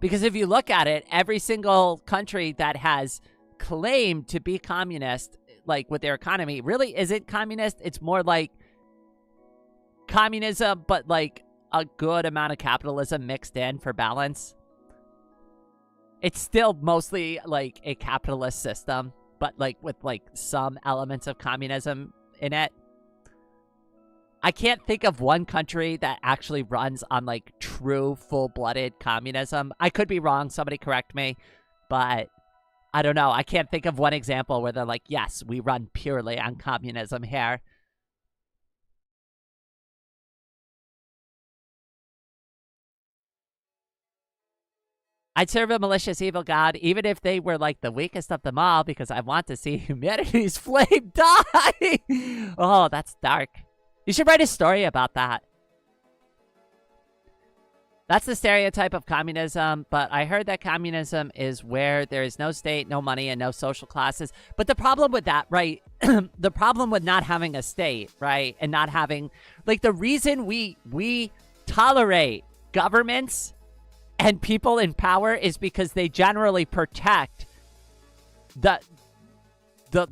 Because if you look at it, every single country that has claimed to be communist, like, with their economy, really isn't communist. It's more like communism, but, like, a good amount of capitalism mixed in for balance. It's still mostly, like, a capitalist system, but, like, with, like, some elements of communism in it. I can't think of one country that actually runs on, like, true full-blooded communism. I could be wrong. Somebody correct me. But I don't know. I can't think of one example where they're like, yes, we run purely on communism here. I'd serve a malicious evil god, even if they were, like, the weakest of them all, because I want to see humanity's flame die. Oh, that's dark. You should write a story about that. That's the stereotype of communism, but I heard that communism is where there is no state, no money, and no social classes. But the problem with that, right, the problem with not having a state, right, and not having, like, the reason we tolerate governments and people in power is because they generally protect the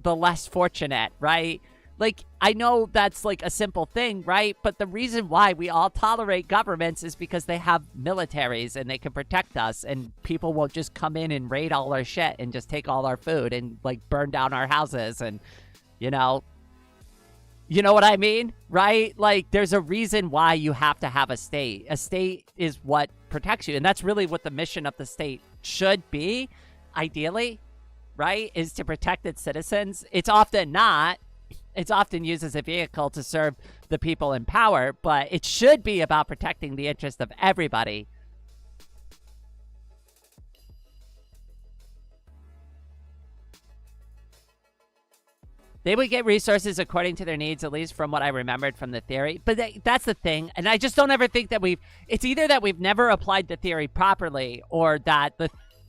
less fortunate, right? Like, I know that's, like, a simple thing, right? But the reason why we all tolerate governments is because they have militaries and they can protect us, and people won't just come in and raid all our shit and just take all our food and, like, burn down our houses and, you know what I mean, right? Like, there's a reason why you have to have a state. A state is what protects you, and that's really what the mission of the state should be, ideally, right? Is to protect its citizens. It's often not. It's often used as a vehicle to serve the people in power, but it should be about protecting the interest of everybody. They would get resources according to their needs, at least from what I remembered from the theory. But that's the thing. And I just don't ever think that it's either that we've never applied the theory properly or that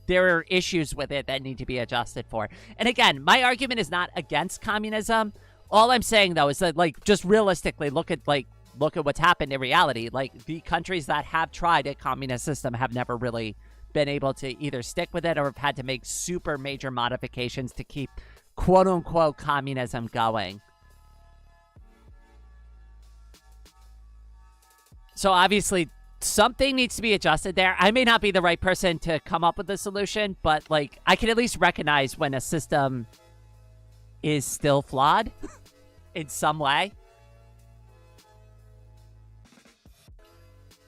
there are issues with it that need to be adjusted for. And again, my argument is not against communism. All I'm saying, though, is that, like, just realistically, look at what's happened in reality. Like, the countries that have tried a communist system have never really been able to either stick with it or have had to make super major modifications to keep quote-unquote communism going. So obviously something needs to be adjusted there. I may not be the right person to come up with a solution, but like I can at least recognize when a system is still flawed in some way.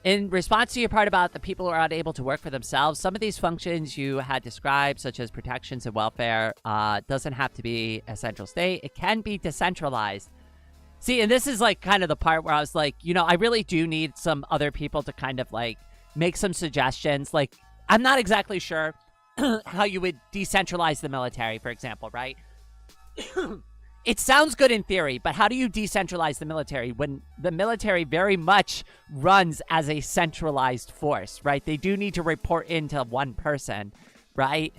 In response to your part about the people who are unable to work for themselves, some of these functions you had described, such as protections and welfare, doesn't have to be a central state. It can be decentralized. See, and this is like kind of the part where I was like, you know, I really do need some other people to kind of like make some suggestions. Like, I'm not exactly sure how you would decentralize the military, for example, right? It sounds good in theory, but how do you decentralize the military when the military very much runs as a centralized force, right? They do need to report into one person, right?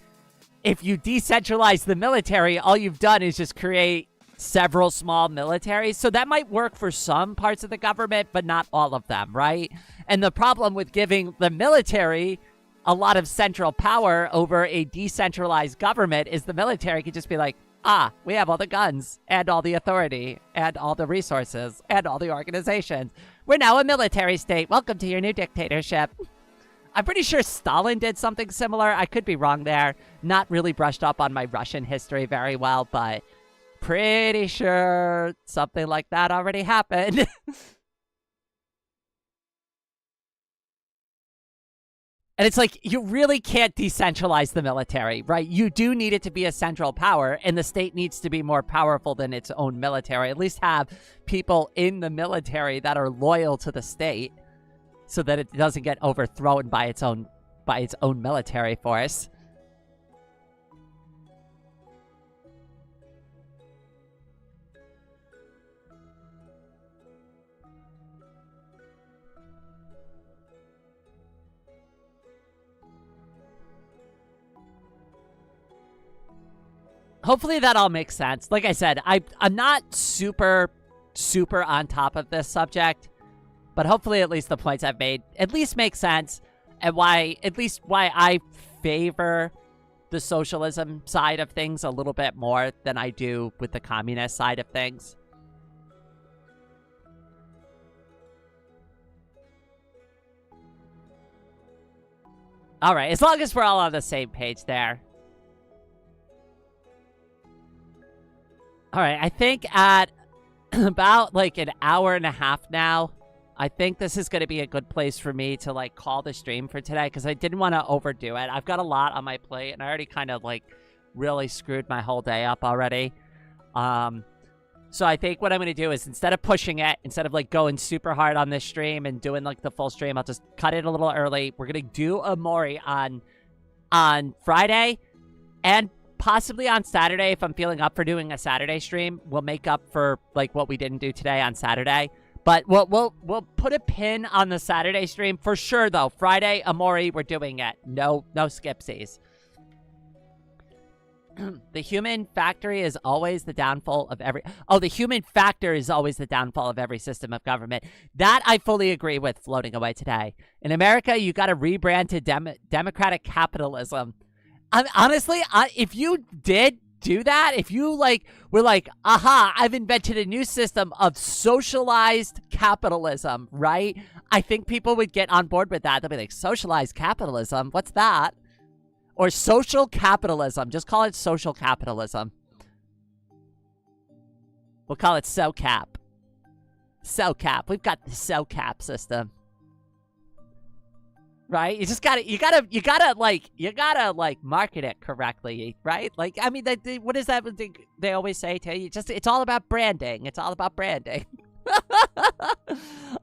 If you decentralize the military, all you've done is just create several small militaries. So that might work for some parts of the government, but not all of them, right? And the problem with giving the military a lot of central power over a decentralized government is the military could just be like, we have all the guns and all the authority and all the resources and all the organizations. We're now a military state. Welcome to your new dictatorship. I'm pretty sure Stalin did something similar. I could be wrong there. Not really brushed up on my Russian history very well, but pretty sure something like that already happened. And it's like, you really can't decentralize the military, right? You do need it to be a central power, and the state needs to be more powerful than its own military. At least have people in the military that are loyal to the state so that it doesn't get overthrown by its own military force. Hopefully that all makes sense. Like I said, I'm not super on top of this subject, but hopefully at least the points I've made at least make sense, and why I favor the socialism side of things a little bit more than I do with the communist side of things. All right, as long as we're all on the same page there. All right, I think at about like an hour and a half now, I think this is going to be a good place for me to like call the stream for today, because I didn't want to overdo it. I've got a lot on my plate, and I already kind of like really screwed my whole day up already. So I think what I'm going to do is, instead of pushing it, instead of like going super hard on this stream and doing like the full stream, I'll just cut it a little early. We're going to do a Mori on Friday, and possibly on Saturday. If I'm feeling up for doing a Saturday stream, we'll make up for like what we didn't do today on Saturday. But we'll put a pin on the Saturday stream for sure, though. Friday, Amori, we're doing it. No skipsies. The human factory is always the downfall of every... Oh, the human factor is always the downfall of every system of government. That I fully agree with, floating away today. In America, you got to rebrand to democratic capitalism. Honestly, if you did do that, if you like were like, aha, I've invented a new system of socialized capitalism, right? I think people would get on board with that. They'll be like, socialized capitalism? What's that? Or social capitalism. Just call it social capitalism. We'll call it SoCap. SoCap. We've got the SoCap system. Right? You gotta market it correctly, right? Like, I mean, what is that they always say to you? It's all about branding. It's all about branding.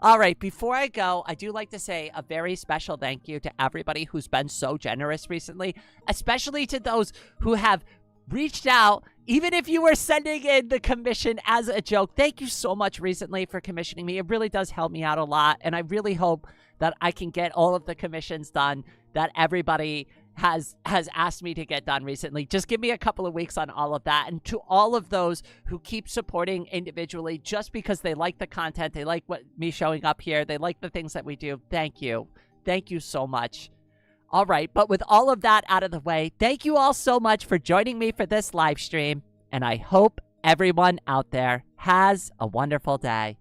All right, before I go, I do like to say a very special thank you to everybody who's been so generous recently, especially to those who have reached out, even if you were sending in the commission as a joke. Thank you so much recently for commissioning me. It really does help me out a lot. And I really hope that I can get all of the commissions done that everybody has asked me to get done recently. Just give me a couple of weeks on all of that. And to all of those who keep supporting individually just because they like the content, they like me showing up here, they like the things that we do, thank you. Thank you so much. All right, but with all of that out of the way, thank you all so much for joining me for this live stream, and I hope everyone out there has a wonderful day.